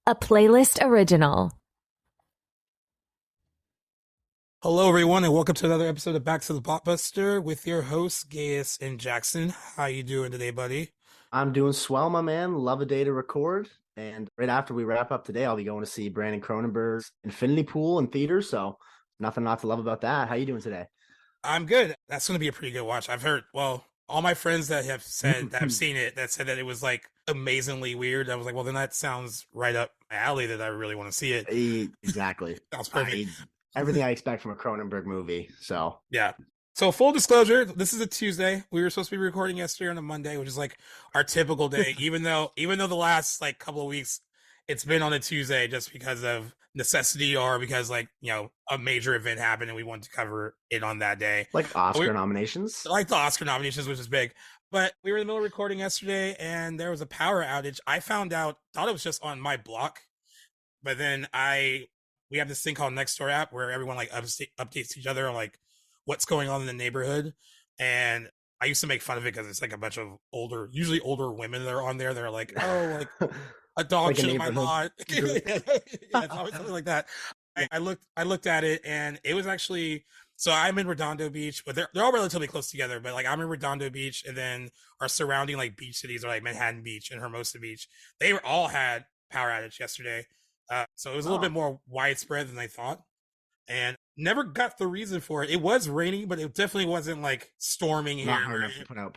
a playlist original. Hello, everyone, and welcome to another episode of Back to the Blockbuster with your hosts, Gaius and Jackson. How you doing today, buddy? I'm doing swell, my man. Love a day to record. And right after we wrap up today, I'll be going to see Brandon Cronenberg's Infinity Pool in theaters. So nothing not to love about that. How you doing today? I'm good. That's going to be a pretty good watch. I've heard, well, all my friends that have said that have seen it that said that it was like amazingly weird. I was like, well, then that sounds right up my alley that I really want to see it. Exactly. Sounds perfect. Everything I expect from a Cronenberg movie. So Yeah. So full disclosure, this is a Tuesday. We were supposed to be recording yesterday on a Monday, which is like our typical day, even though the last like couple of weeks it's been on a Tuesday just because of necessity or because like, a major event happened and we wanted to cover it on that day. like Oscar nominations. Like the Oscar nominations, which is big. But we were in the middle of recording yesterday and there was a power outage. I thought it was just on my block, but then we have this thing called Nextdoor app where everyone like updates each other on like what's going on in the neighborhood. And I used to make fun of it because it's like a bunch of usually older women that are on there. They're like, oh, like a dog Like a shit in my lawn. neighborhood. Yeah, it's always something like that. I looked at it and it was actually, so I'm in Redondo Beach, but they're all relatively close together. But like I'm in Redondo Beach, and then our surrounding like beach cities are like Manhattan Beach and Hermosa Beach. They were all had power outage yesterday. So it was a little bit more widespread than I thought, and never got the reason for it. It was raining, but it definitely wasn't like storming here. Not hard enough to put out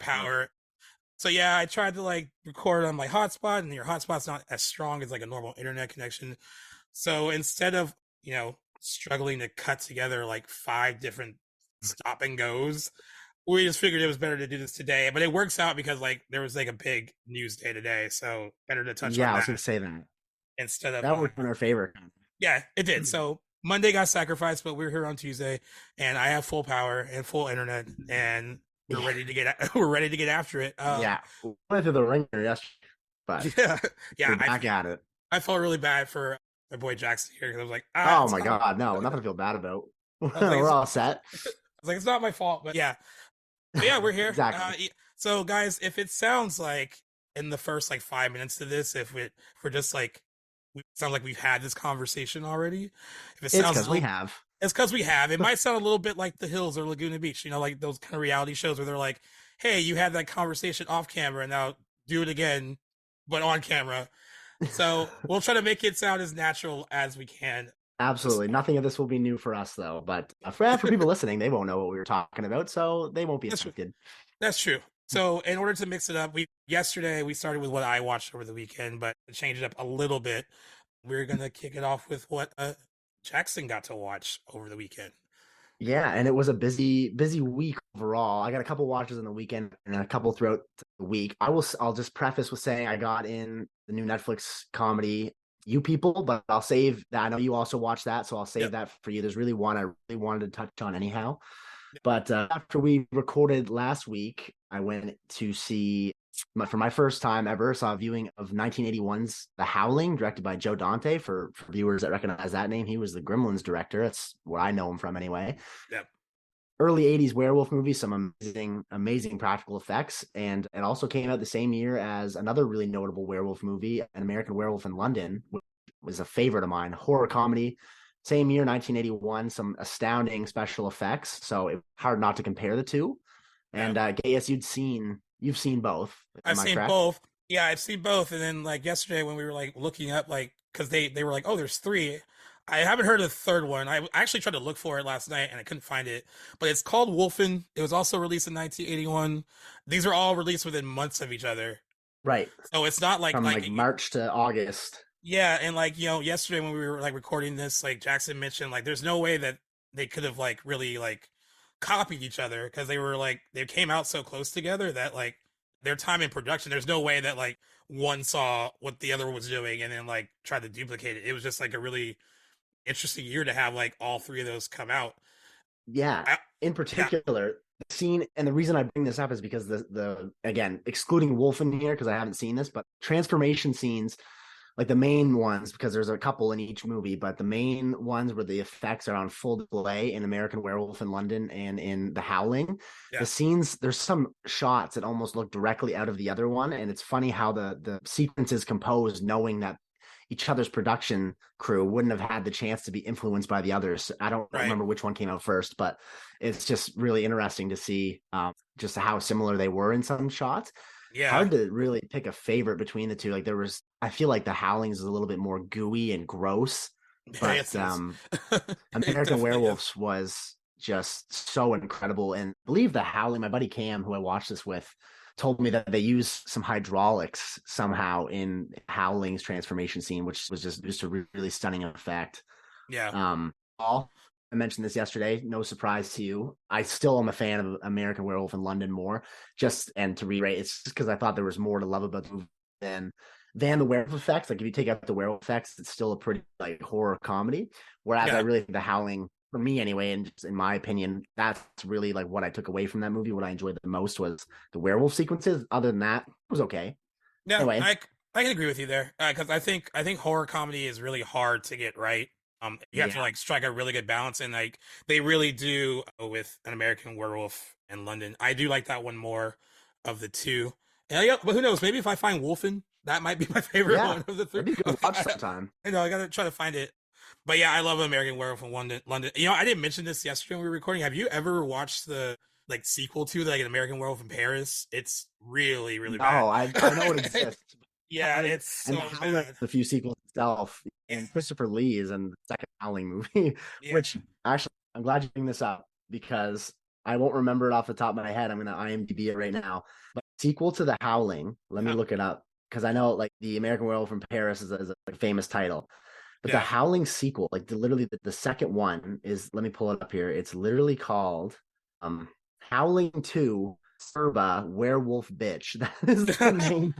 power. So yeah, I tried to like record on my hotspot, and your hotspot's not as strong as like a normal internet connection. So instead of, struggling to cut together like 5 different stop and goes, we just figured it was better to do this today. But it works out because like there was like a big news day today, so better to touch on Yeah, I was that going to say that. instead of That worked in our favor. yeah, it did. So Monday got sacrificed, but we're here on Tuesday, and I have full power and full internet, and we're ready to get after it. Yeah. We went through the ringer yesterday, but yeah, we're back at it. I felt really bad for my boy Jackson here because I was like, Oh my God, no, nothing to feel bad about. We're all set. I was like, it's not my fault, but yeah. But yeah, we're here. Exactly. So guys, if it sounds like in the first like 5 minutes to this, if we're just like, we sound like we've had this conversation already. If it It's sounds because we have. It's because we have. It might sound a little bit like The Hills or Laguna Beach, like those kind of reality shows where they're like, hey, you had that conversation off camera, now do it again, but on camera. So we'll try to make it sound as natural as we can. Absolutely. Nothing of this will be new for us, though. But for people listening, they won't know what we were talking about, so they won't be affected. That's true. So in order to mix it up, yesterday we started with what I watched over the weekend, but to change it up a little bit, we're going to kick it off with what Jackson got to watch over the weekend. Yeah, and it was a busy week overall. I got a couple watches on the weekend and a couple throughout the week. I'll just preface with saying I got in the new Netflix comedy You People, but I'll save that. I know you also watched that, so I'll save that for you. There's really one I really wanted to touch on anyhow. But after we recorded last week, I went to see, for my first time ever, saw a viewing of 1981's The Howling, directed by Joe Dante. For viewers that recognize that name, he was the Gremlins director. That's where I know him from anyway. Yep. Early 80s werewolf movie, some amazing practical effects. And it also came out the same year as another really notable werewolf movie, An American Werewolf in London, which was a favorite of mine, horror comedy. Same year, 1981, some astounding special effects. So it's hard not to compare the two. And Gaius, you've seen both. I've seen both. Yeah, I've seen both. And then like yesterday when we were like looking up, like, because they were like, oh, there's 3. I haven't heard of the third one. I actually tried to look for it last night and I couldn't find it. But it's called Wolfen. It was also released in 1981. These are all released within months of each other. Right. So it's not like from like March to August. Yeah, and like, yesterday when we were like recording this, like Jackson mentioned, like there's no way that they could have like really like copied each other because they came out so close together that like their time in production, there's no way that like one saw what the other was doing and then like tried to duplicate it. It was just like a really interesting year to have like all 3 of those come out. Yeah. In particular, the scene, and the reason I bring this up is because the again, excluding Wolfen here because I haven't seen this, but transformation scenes like the main ones, because there's a couple in each movie, but the main ones where the effects are on full display in American Werewolf in London and in The Howling, Yeah. the scenes, there's some shots that almost look directly out of the other one. And it's funny how the sequence is composed, knowing that each other's production crew wouldn't have had the chance to be influenced by the others. I don't Right. remember which one came out first, but it's just really interesting to see just how similar they were in some shots. Yeah. Hard to really pick a favorite between the two. Like I feel like The Howlings is a little bit more gooey and gross, but Yes, it is. It American definitely Werewolves was just so incredible. And I believe The Howling, my buddy Cam, who I watched this with, told me that they use some hydraulics somehow in Howling's transformation scene, which was just a really stunning effect. Yeah. Paul, I mentioned this yesterday. No surprise to you. I still am a fan of American Werewolf in London more. And to reiterate, it's just because I thought there was more to love about the movie than the werewolf effects. Like if you take out the werewolf effects, it's still a pretty like horror comedy. Whereas Yeah. I really think The Howling, for me anyway, and just in my opinion, that's really like what I took away from that movie. What I enjoyed the most was the werewolf sequences. Other than that, it was okay. Yeah, Anyway. I can agree with you there, because I think horror comedy is really hard to get right. You have to like strike a really good balance, and like they really do with An American Werewolf in London. I do like that one more of the two. And but who knows? Maybe if I find Wolfen, that might be my favorite one of the three. That'd be good to watch sometime. I know I gotta try to find it. But yeah, I love American Werewolf in London. You know, I didn't mention this yesterday when we were recording. Have you ever watched the like sequel to like An American Werewolf in Paris? It's really, really bad. No, I know it exists. Yeah, it's so bad. A few sequels itself, and Christopher Lee is in the second Howling movie, which actually I'm glad you bring this up because I won't remember it off the top of my head. I'm going to IMDb it right now. But sequel to The Howling, let me look it up because I know like the American Werewolf in Paris is a famous title. But the Howling sequel, like literally the second one is, let me pull it up here. It's literally called Howling 2 Serba Werewolf Bitch. That is the name.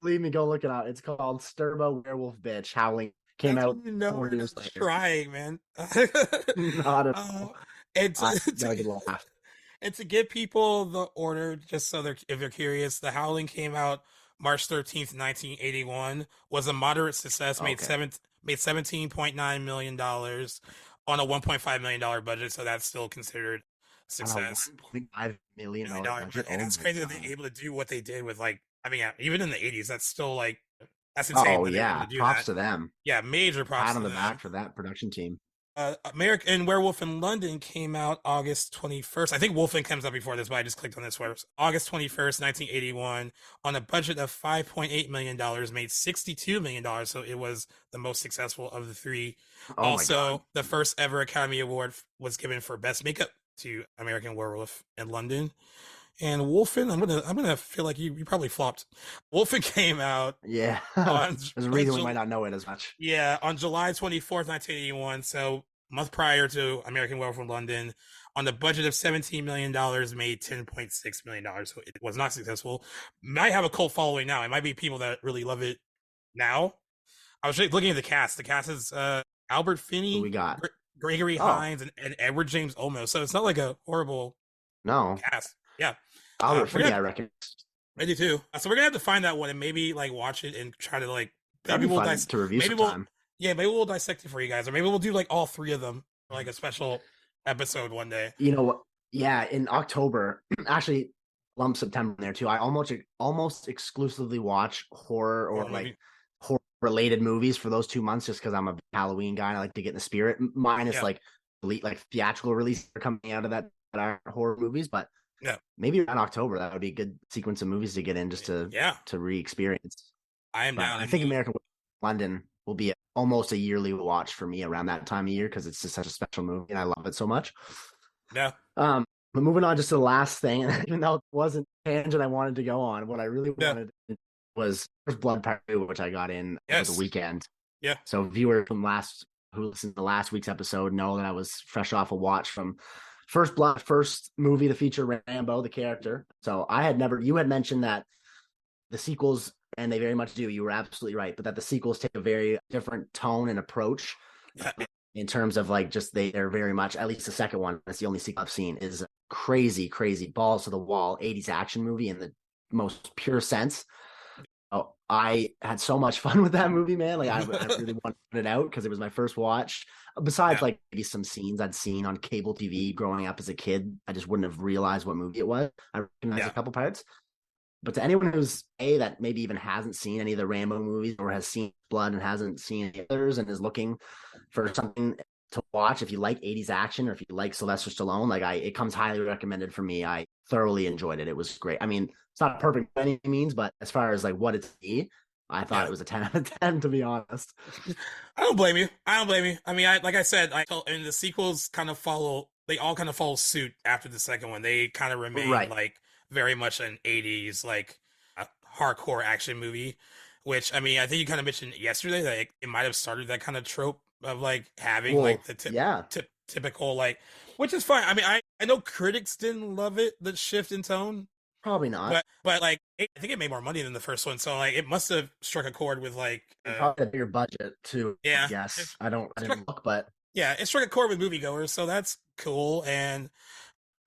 Believe me, go look it out. It's called Sturbo Werewolf Bitch. Howling came out 4 years later. Trying, man. Not at all. And to give people the order, just so if they're curious, The Howling came out March 13th, 1981. Was a moderate success. Made $17.9 million on a $1.5 million budget, so that's still considered success. $1.5 million budget. And it's crazy that they're able to do what they did with like, I mean, even in the 80s, that's still like, that's insane. Oh yeah, props to them. Yeah, major props. Pat on the back for that production team. American Werewolf in London came out August 21st. I think Wolfen comes up before this, but I just clicked on this first. August 21st, 1981, on a budget of $5.8 million, made $62 million. So it was the most successful of the three. Also, the first ever Academy Award was given for Best Makeup to American Werewolf in London. And Wolfen, I'm gonna feel like you probably flopped. Wolfen came out. Yeah, there's a reason we might not know it as much. Yeah, on July 24th, 1981. So a month prior to American Werewolf in London, on the budget of $17 million, made $10.6 million. So it was not successful. Might have a cult following now. It might be people that really love it now. I was looking at the cast. The cast is Albert Finney, we got Gregory Hines, and Edward James Olmos. So it's not like a horrible cast. Yeah. Albert Finney, I reckon. I do too. So we're gonna have to find that one and maybe like watch it and try to like maybe we'll to review sometime. Maybe we'll dissect it for you guys, or maybe we'll do like all three of them for like a special episode one day. You know what? Yeah, in October, actually, lump September in there too. I almost exclusively watch horror or like horror related movies for those 2 months, just because I'm a Halloween guy and I like to get in the spirit. Minus like theatrical releases are coming out of that horror movies, but maybe in October that would be a good sequence of movies to get in just to re-experience. I am down. I think American London will be almost a yearly watch for me around that time of year because it's just such a special movie and I love it so much. Yeah. But moving on just to the last thing, and even though it wasn't a tangent I wanted to go on, what I really wanted was First Blood Part 2, which I got in over the weekend. Yeah. So viewers from who listened to last week's episode know that I was fresh off a watch from First Blood, first movie to feature Rambo, the character. So you had mentioned that the sequels, and they very much do, you were absolutely right, but that the sequels take a very different tone and approach in terms of like just they're very much, at least the second one, that's the only sequel I've seen, is crazy, balls to the wall 80s action movie in the most pure sense. Oh, I had so much fun with that movie, man. Like I really wanted to put it out because it was my first watch. Besides, Yeah, like maybe some scenes I'd seen on cable TV growing up as a kid, I just wouldn't have realized what movie it was. I recognized a yeah. couple parts, but to anyone who's that maybe even hasn't seen any of the Rambo movies or has seen Blood and hasn't seen any others and is looking for something to watch, if you like 80s action or if you like Sylvester Stallone, it comes highly recommended for me. I thoroughly enjoyed it. It was great. I mean, it's not perfect by any means, but as far as like what it's I thought Yeah. it was a 10 out of 10, to be honest. I don't blame you. I don't blame you. I mean, like I said, and the sequels kind of follow. They all kind of follow suit after the second one. They kind of remain Right. like very much an '80s like hardcore action movie. Which I mean, I think you kind of mentioned yesterday that it might have started that kind of trope of like having Well, like the yeah, typical like, which is fine. I mean, I know critics didn't love it, the shift in tone, probably not. but like I think it made more money than the first one, so like it must have struck a chord with like And probably a bigger budget too, I yeah, guess. I struck didn't look, but yeah, it struck a chord with moviegoers, so that's cool. And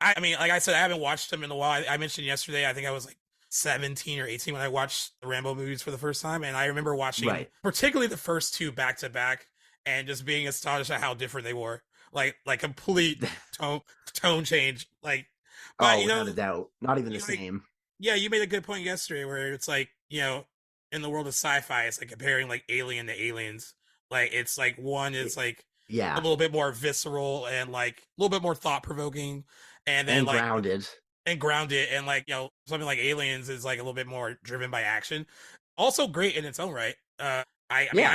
I mean, like I said, I haven't watched them in a while. I mentioned yesterday, I think I was like 17 or 18 when I watched the Rambo movies for the first time, and I remember watching right. particularly the first two back to back and just being astonished at how different they were. Like complete tone change. Like, but Oh, without a doubt. Not even the like same. yeah, you made a good point yesterday where it's like, in the world of sci-fi, it's like comparing like Alien to Aliens. Like it's like one is like a Yeah. little bit more visceral and like a little bit more thought provoking, and then And like grounded. and grounded, and like something like Aliens is like a little bit more driven by action. Also great in its own right. I mean Yeah.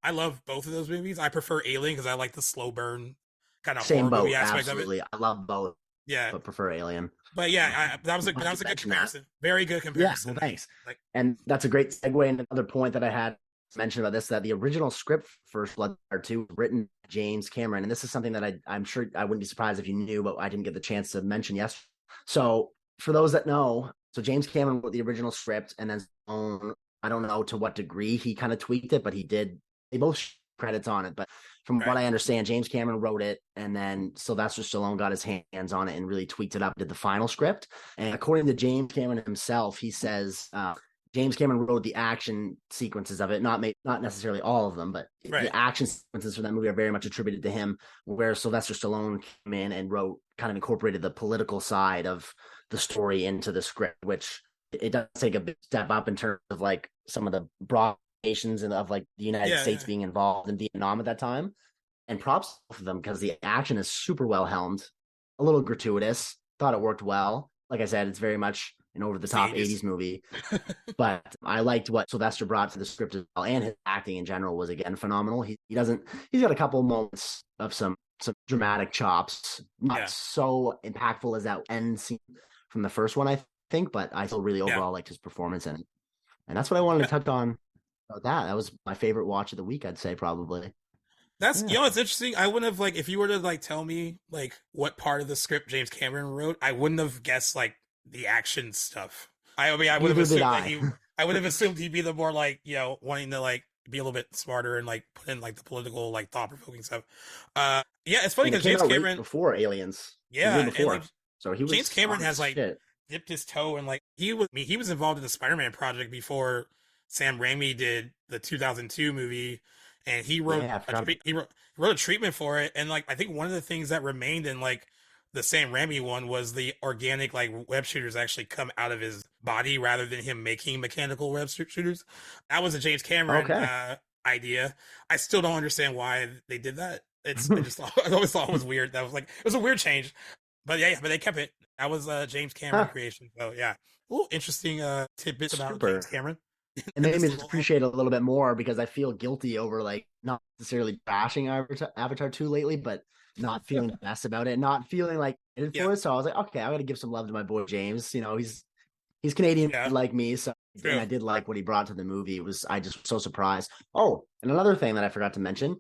I love both of those movies. I prefer Alien because I like the slow burn kind of Same horror movie boat. aspect of it. Absolutely. I love both, Yeah, but prefer Alien. but yeah, that Glad you was a good mentioned that. comparison. Very good Yeah, well, comparison. thanks. Like And that's a great segue into another point that I had mentioned about this, that the original script for Blood Part 2 was written by James Cameron. And this is something that I'm sure I wouldn't be surprised if you knew, but I didn't get the chance to mention yesterday. So for those that know, so James Cameron wrote the original script, and then I don't know to what degree he kind of tweaked it, but they both credits on it. But from what right, I understand, James Cameron wrote it, and then Sylvester Stallone got his hands on it and really tweaked it up, did the final script. And according to James Cameron himself, he says James Cameron wrote the action sequences of it, not necessarily all of them, but right. the action sequences for that movie are very much attributed to him. Where Sylvester Stallone came in and kind of incorporated the political side of the story into the script, which it does take a big step up in terms of like some of the broad nations and of like the United Yeah, States yeah, being involved in Vietnam at that time. And props for them because the action is super well helmed, a little gratuitous. Thought it worked well. Like I said, it's very much an over the it's the top 80s. 80s movie. But I liked what Sylvester brought to the script as well, and his acting in general was again phenomenal. He's got a couple moments of some dramatic chops, not Yeah, so impactful as that end scene from the first one, I think, but I still really yeah. overall liked his performance in it. And that's what I wanted to touch on about that. That was my favorite watch of the week, I'd say, probably. That's Yeah. it's interesting. I wouldn't have like if you were to like tell me like what part of the script James Cameron wrote, I wouldn't have guessed like the action stuff. I mean, I would have Neither did assumed that I. I would have assumed he'd be the more like wanting to like be a little bit smarter and like put in like the political like thought provoking stuff. Yeah, it's funny And it because came James out right Cameron, before Aliens, the year yeah, and like before. So he James was Cameron on has his like shit. dipped his toe and like he was involved in the Spider-Man project before Sam Raimi did the 2002 movie, and Yeah, I forgot about he wrote a treatment for it. And like I think one of the things that remained in like the Sam Raimi one was the organic like web shooters actually come out of his body rather than him making mechanical web shooters. That was a James that. Cameron Okay. idea. I still don't understand why they did that. I just thought I always thought it was weird. That was like it was a weird change. But yeah, but they kept it. That was James Cameron Huh. creation. So yeah, a little interesting tidbits about James Super. Cameron. It And made this me just little appreciate it a little bit more because I feel guilty over like not necessarily bashing Avatar 2 lately, but not feeling the best about it, not feeling like it yeah, for it. So I was like, okay, I got to give some love to my boy James. He's Canadian yeah, like me, so and true. I did like what he brought to the movie. I just was so surprised. Oh, and another thing that I forgot to mention,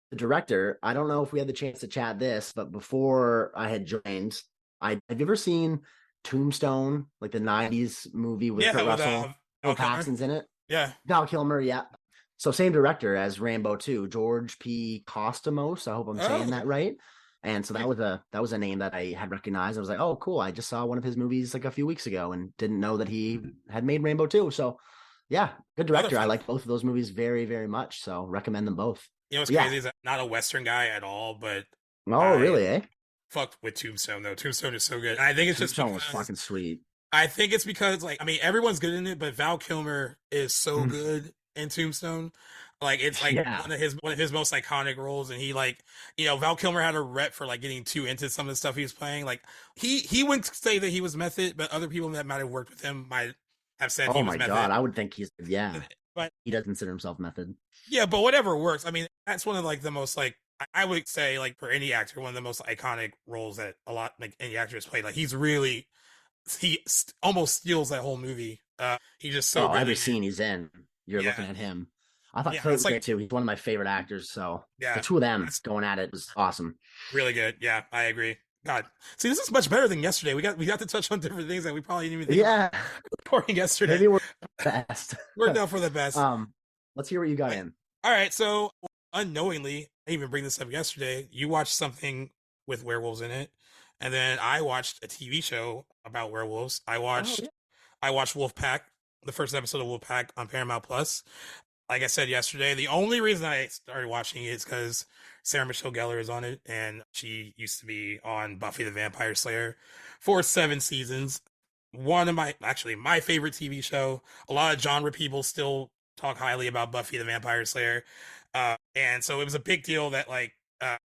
the director. I don't know if we had the chance to chat this, but before I had joined, have you ever seen Tombstone, like the '90s movie with Yeah, Kurt with Russell? Val Bill Kilmer. Paxton's in it. Yeah, Val Kilmer, yeah. So same director as Rambo 2, George P. Costomos. I hope I'm oh, saying okay. that right. And so that was a name that I had recognized. I was like, oh, cool. I just saw one of his movies like a few weeks ago and didn't know that he had made Rainbow 2. So Yeah, good Other director. I fun. like both of those movies very, very much. So recommend them both. You know what's But yeah. crazy is I'm not a Western guy at all, but Oh, I really? Eh? fucked with Tombstone though. Tombstone is so good. And I think it's just Tombstone was because fucking sweet. like I mean everyone's good in it, but Val Kilmer is so Mhm. good in Tombstone. Like it's like Yeah. one of his most iconic roles, and he like Val Kilmer had a rep for like getting too into some of the stuff he was playing. Like he wouldn't say that he was method, but other people that might have worked with him might have said he Oh was my God. method. I would think he's, yeah. But He does consider himself method. yeah, but whatever works. I mean, that's one of like the most like I would say like for any actor, one of the most iconic roles that a lot like any actor has played. Like almost steals that whole movie. He's just so Oh, good in every it. scene he's in, you're Yeah, looking at him. I thought yeah, Kurt it's was like great too. He's one of my favorite actors. So the yeah, two of them that's going at it was awesome. really good. Yeah, I agree. God, see, this is much better than yesterday. We got to touch on different things that we probably didn't even think about Yeah, recording yesterday. maybe we're the best. Worked out for the best. um, let's hear what you got I, in. all right, so unknowingly, I didn't even bring this up yesterday. You watched something with werewolves in it, and then I watched a TV show about werewolves. Oh yeah. I watched Wolfpack, the first episode of Wolfpack on Paramount Plus. Like I said yesterday, the only reason I started watching it is because Sarah Michelle Gellar is on it, and she used to be on Buffy the Vampire Slayer for 7 seasons. One of my favorite TV show. A lot of genre people still talk highly about Buffy the Vampire Slayer, and so it was a big deal that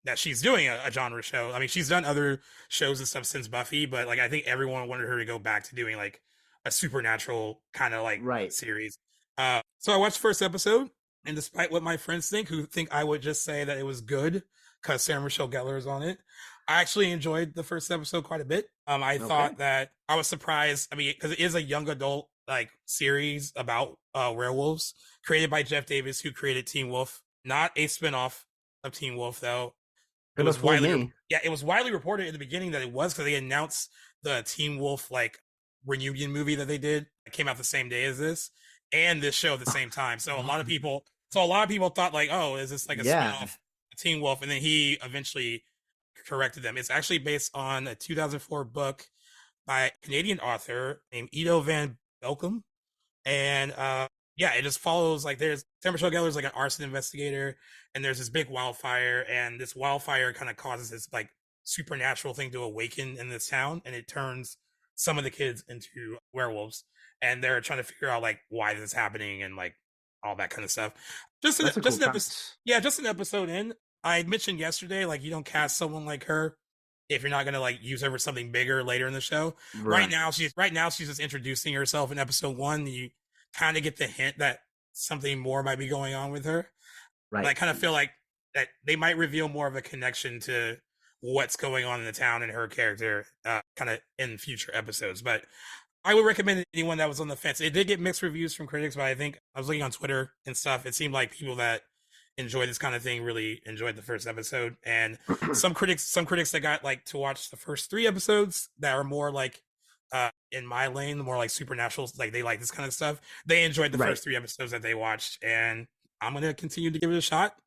that she's doing a genre show. I mean, she's done other shows and stuff since Buffy, but like I think everyone wanted her to go back to doing like a supernatural kind of like Right. series. So I watched the first episode, and despite what my friends think, who think I would just say that it was good because Sarah Michelle Gellar is on it, I actually enjoyed the first episode quite a bit. I Okay. thought that I was surprised. I mean, because it is a young adult like series about werewolves created by Jeff Davis, who created Teen Wolf. Not a spinoff of Teen Wolf, though. It Couldn't have was fooled me. it was widely reported in the beginning that it was because they announced the Teen Wolf like reunion movie that they did. It came out the same day as this and this show at the same time. So a lot of people thought like, oh, is this like a Yeah. spinoff of Teen Wolf? And then he eventually corrected them. It's actually based on a 2004 book by a Canadian author named Ido van Belkom, and yeah, it just follows like there's Sarah Michelle Gellar's like an arson investigator, and there's this big wildfire, and this wildfire kind of causes this like supernatural thing to awaken in this town, and it turns some of the kids into werewolves, and they're trying to figure out like why this is happening and like all that kind of stuff. That's a cool Just an episode, premise. yeah, just an episode in. I mentioned yesterday, like you don't cast someone like her if you're not gonna like use her for something bigger later in the show. Right. Right now she's just introducing herself in episode one. You kind of get the hint that something more might be going on with her. But Right. I kind of feel like that they might reveal more of a connection to what's going on in the town and her character, kind of in future episodes. But I would recommend anyone that was on the fence. It did get mixed reviews from critics, but I think I was looking on Twitter and stuff. It seemed like people that enjoy this kind of thing really enjoyed the first episode, and some critics that got like to watch the first 3 episodes that are more like in my lane, more like supernatural, like they like this kind of stuff. They enjoyed the Right. first 3 episodes that they watched, and I'm gonna continue to give it a shot.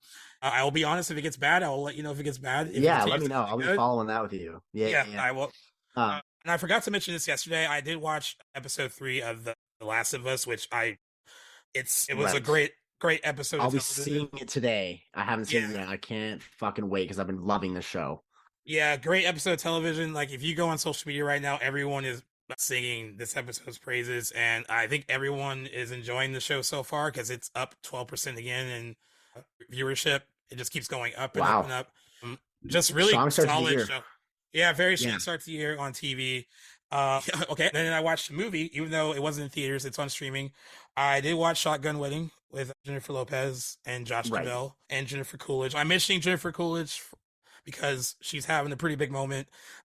I will be honest, if it gets bad, I will let you know if it gets bad. If Yeah, it let me continues know. to I'll be be good, following that with you. Yeah, yeah, yeah. I will. Um, And I forgot to mention this yesterday. I did watch episode 3 of the Last of Us, which it was a right. great episode I'll of be television. seeing it today. I haven't seen it Yeah, yet. I can't fucking wait because I've been loving the show. yeah, great episode of television. Like if you go on social media right now, everyone is singing this episode's praises, and I think everyone is enjoying the show so far because it's up 12% again in viewership. It just keeps going up and up Wow. and up. Just really Strong start to the solid year. show. Yeah, very Yeah. strong start to the year on TV. Okay, and then I watched the movie, even though it wasn't in theaters, it's on streaming. I did watch Shotgun Wedding with Jennifer Lopez and Josh Right. Duhamel and Jennifer Coolidge. I'm mentioning Jennifer Coolidge because she's having a pretty big moment.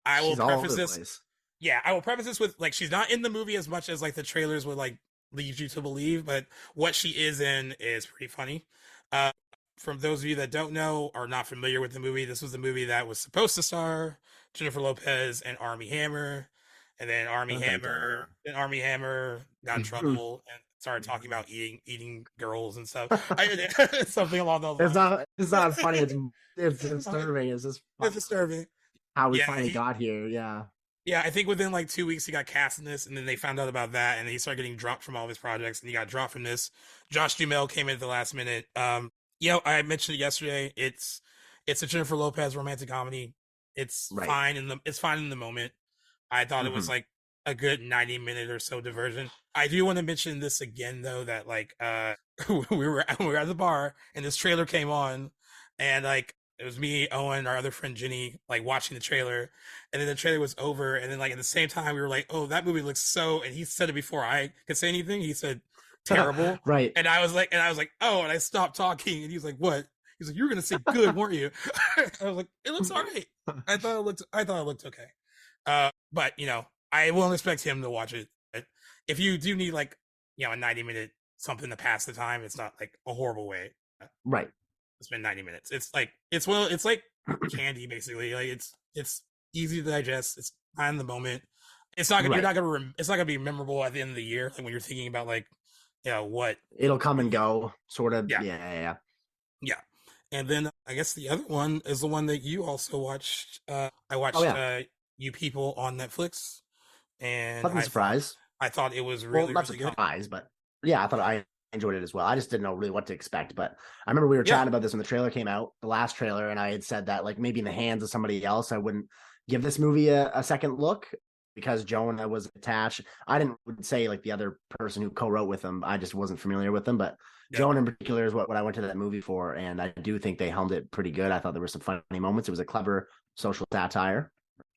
I will She's all over preface the this place. Yeah, I will preface this with like she's not in the movie as much as like the trailers would like lead you to believe, but what she is in is pretty funny. Uh, from those of you that don't know or not familiar with the movie, this was the movie that was supposed to star Jennifer Lopez and Army Hammer, and Dun, dun, dun. Then Army Hammer got in trouble and started talking about eating girls and stuff. Something along those It's lines. not. It's not funny. It's disturbing. It's just It's disturbing. how we Yeah, finally got here. Yeah. Yeah, I think within like 2 weeks he got cast in this, and then they found out about that, and he started getting dropped from all of his projects, and he got dropped from this. Josh Duhamel came in at the last minute. I mentioned it yesterday. It's a Jennifer Lopez romantic comedy. Right. It's fine in the moment. I thought it was Hmm. like a good 90-minute or so diversion. I do want to mention this again though, that like we were at the bar and this trailer came on, and like it was me, Owen, our other friend Jenny, like watching the trailer, and then the trailer was over, and then like at the same time we were like, oh, that movie looks so, and he said it before I could say anything. He said terrible. Right. And I was like, oh, and I stopped talking, and he was like, what? He's like, you were gonna say good, weren't you? I was like, it looks all right. I thought it looked okay. But I won't expect him to watch it. But if you do need like a 90-minute something to pass the time, it's not like a horrible way Right. to spend 90 minutes. It's like candy basically. Like it's easy to digest. It's on the moment. Right. It's not gonna be memorable at the end of the year. Like when you're thinking about like what It'll come and movie. go, sort of. Yeah, Yeah, yeah, yeah. yeah. And then I guess the other one is the one that you also watched. I Oh watched yeah. You People on Netflix, and Nothing surprise. I thought it was Well, really not really good. surprise, but yeah, I thought I enjoyed it as well. I just didn't know really what to expect. But I remember we were Yeah, chatting about this when the trailer came out, the last trailer, and I had said that like maybe in the hands of somebody else, I wouldn't give this movie a second look because Jonah was attached. I didn't would say like the other person who co-wrote with him. I just wasn't familiar with them, but yeah, Jonah in particular is what I went to that movie for, and I do think they helmed it pretty good. I thought there were some funny moments. It was a clever social satire,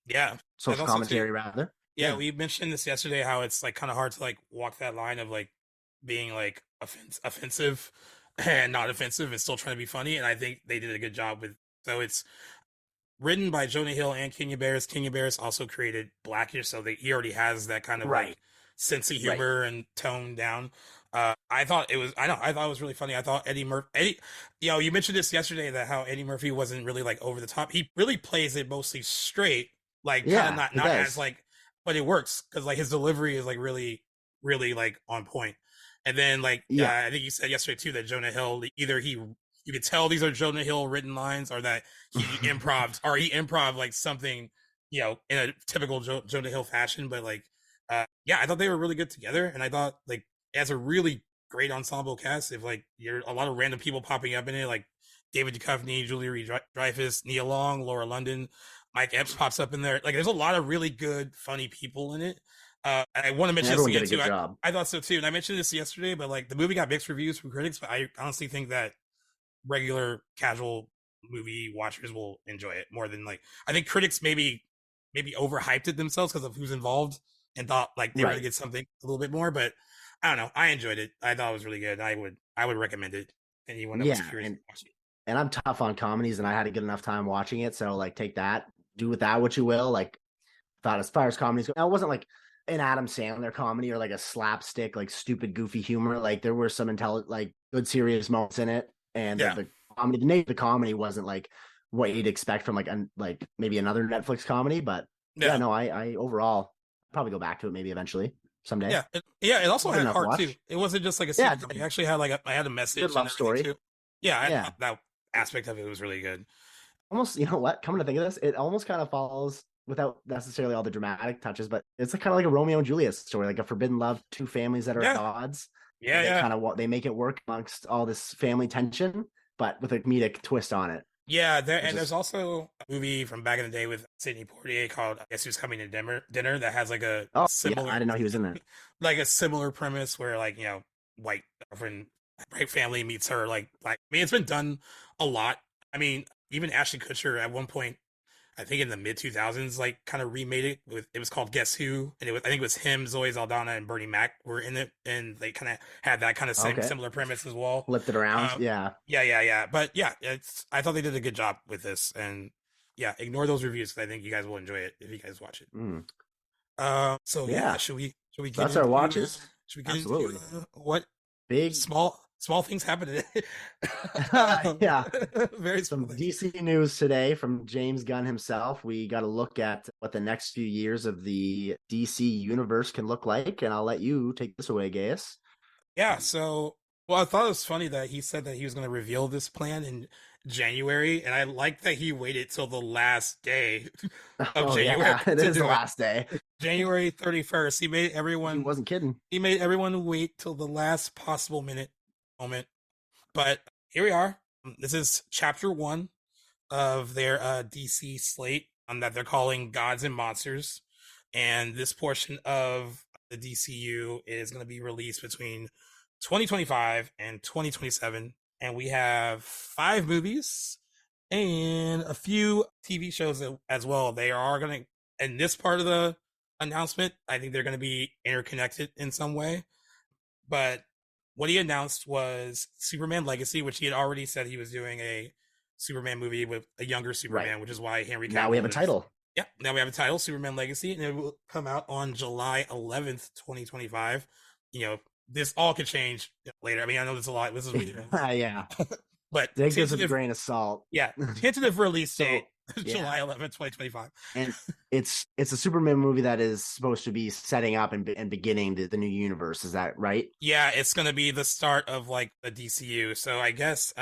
yeah. I social thought so too. commentary rather. Yeah, Yeah. we mentioned this yesterday how it's like kind of hard to like walk that line of like being like offensive and not offensive and still trying to be funny, and I think they did a good job with. So it's written by Jonah Hill and Kenya Barris. Kenya Barris also created Blackish, so he already has that kind of Right. like sense of Right. humor and tone down. I thought it was. I thought it was really funny. I thought Eddie Murphy. You mentioned this yesterday that how Eddie Murphy wasn't really like over the top. He really plays it mostly straight, like kind of Yeah, not he not as does. like, but it works because like his delivery is like really, really like on point. And then like Yeah. I think you said yesterday too that Jonah Hill either you could tell these are Jonah Hill written lines or that he improv like something in a typical Jonah Hill fashion, but like yeah, I thought they were really good together, and I thought like as a really great ensemble cast. If like you're a lot of random people popping up in it, like David Duchovny, Julia Dreyfus, Nia Long, Laura London, Mike Epps pops up in there. Like there's a lot of really good, funny people in it. I want to And mention this everyone again did a too. good I, job. I thought so too, and I mentioned this yesterday, but like the movie got mixed reviews from critics, but I honestly think that regular casual movie watchers will enjoy it more than like I think critics maybe overhyped it themselves because of who's involved and thought like they were gonna Right. get something a little bit more. But I don't know. I enjoyed it. I thought it was really good. I would recommend it. Anyone that was Yeah. curious to watch it. And I'm tough on comedies and I had a good enough time watching it. So like take that, do with that what you will. Like thought as far as comedies go, now, it wasn't like an Adam Sandler comedy or like a slapstick, like stupid, goofy humor. Like there were some intelligent, like good, serious moments in it. And Yeah, the comedy, the name of the comedy wasn't like what you'd expect from like maybe another Netflix comedy. But yeah, yeah, no, I overall probably go back to it maybe eventually someday. yeah. It also Good had enough heart too. watch. It wasn't just like a Yeah, silly comedy. It actually had like I had a good message and love everything story. too. Yeah, I Yeah. thought that aspect of it was really good. Almost, you know what? Coming to think of this, it almost kind of follows without necessarily all the dramatic touches, but it's kind of like a Romeo and Juliet story, like a forbidden love, two families that are at Yeah, odds, yeah, and they yeah. kind of they make it work amongst all this family tension, but with a comedic twist on it, Yeah, which there's is also a movie from back in the day with Sidney Poitier called "I Guess Who's Coming to Dinner" that has like a oh yeah, I similar, didn't know he was in there. like a similar premise where like white girlfriend, white family meets her like black. I mean, it's been done a lot. I mean, even Ashton Kutcher at one point I think in the mid 2000s, like kind of remade it with it was called Guess Who, and I think it was him, Zoe Saldana, and Bernie Mac were in it, and they kind of had that kind of same Okay, similar premise as well. flipped it around, Um, yeah, yeah, yeah, yeah, but yeah, it's I thought they did a good job with this, and yeah, ignore those reviews because I think you guys will enjoy it if you guys watch it. mm. So yeah, Yeah. should we So get that's our into watches. should we get into Absolutely, what big, small things happen today? yeah. Very small Some things. DC news today from James Gunn himself. We got to look at what the next few years of the DC universe can look like, and I'll let you take this away, Gaius. Yeah, so well, I thought it was funny that he said that he was going to reveal this plan in January, and I like that he waited till the last day of Oh January yeah, it to is the do it. last day. January 31st. He wasn't kidding. he made everyone wait till the last possible moment. But here we are. This is chapter 1 of their DC slate that they're calling Gods and Monsters. And this portion of the DCU is going to be released between 2025 and 2027. And we have 5 movies and a few TV shows as well. They are going to, in this part of the announcement, I think they're going to be interconnected in some way. But what he announced was Superman Legacy, which he had already said he was doing a Superman movie with a younger Superman, Right. which is why Henry Cavill. Now we have a title. Yeah, now we have a title, Superman Legacy, and it will come out on July 11th, 2025. This all could change later. I mean, I know there's a lot. This is Yeah. but Take this with a grain of salt. Yeah, tentative release So, date, yeah. July 11th, 2025. And it's a Superman movie that is supposed to be setting up and beginning the new universe. Is that right? Yeah, it's going to be the start of like the DCU. So I guess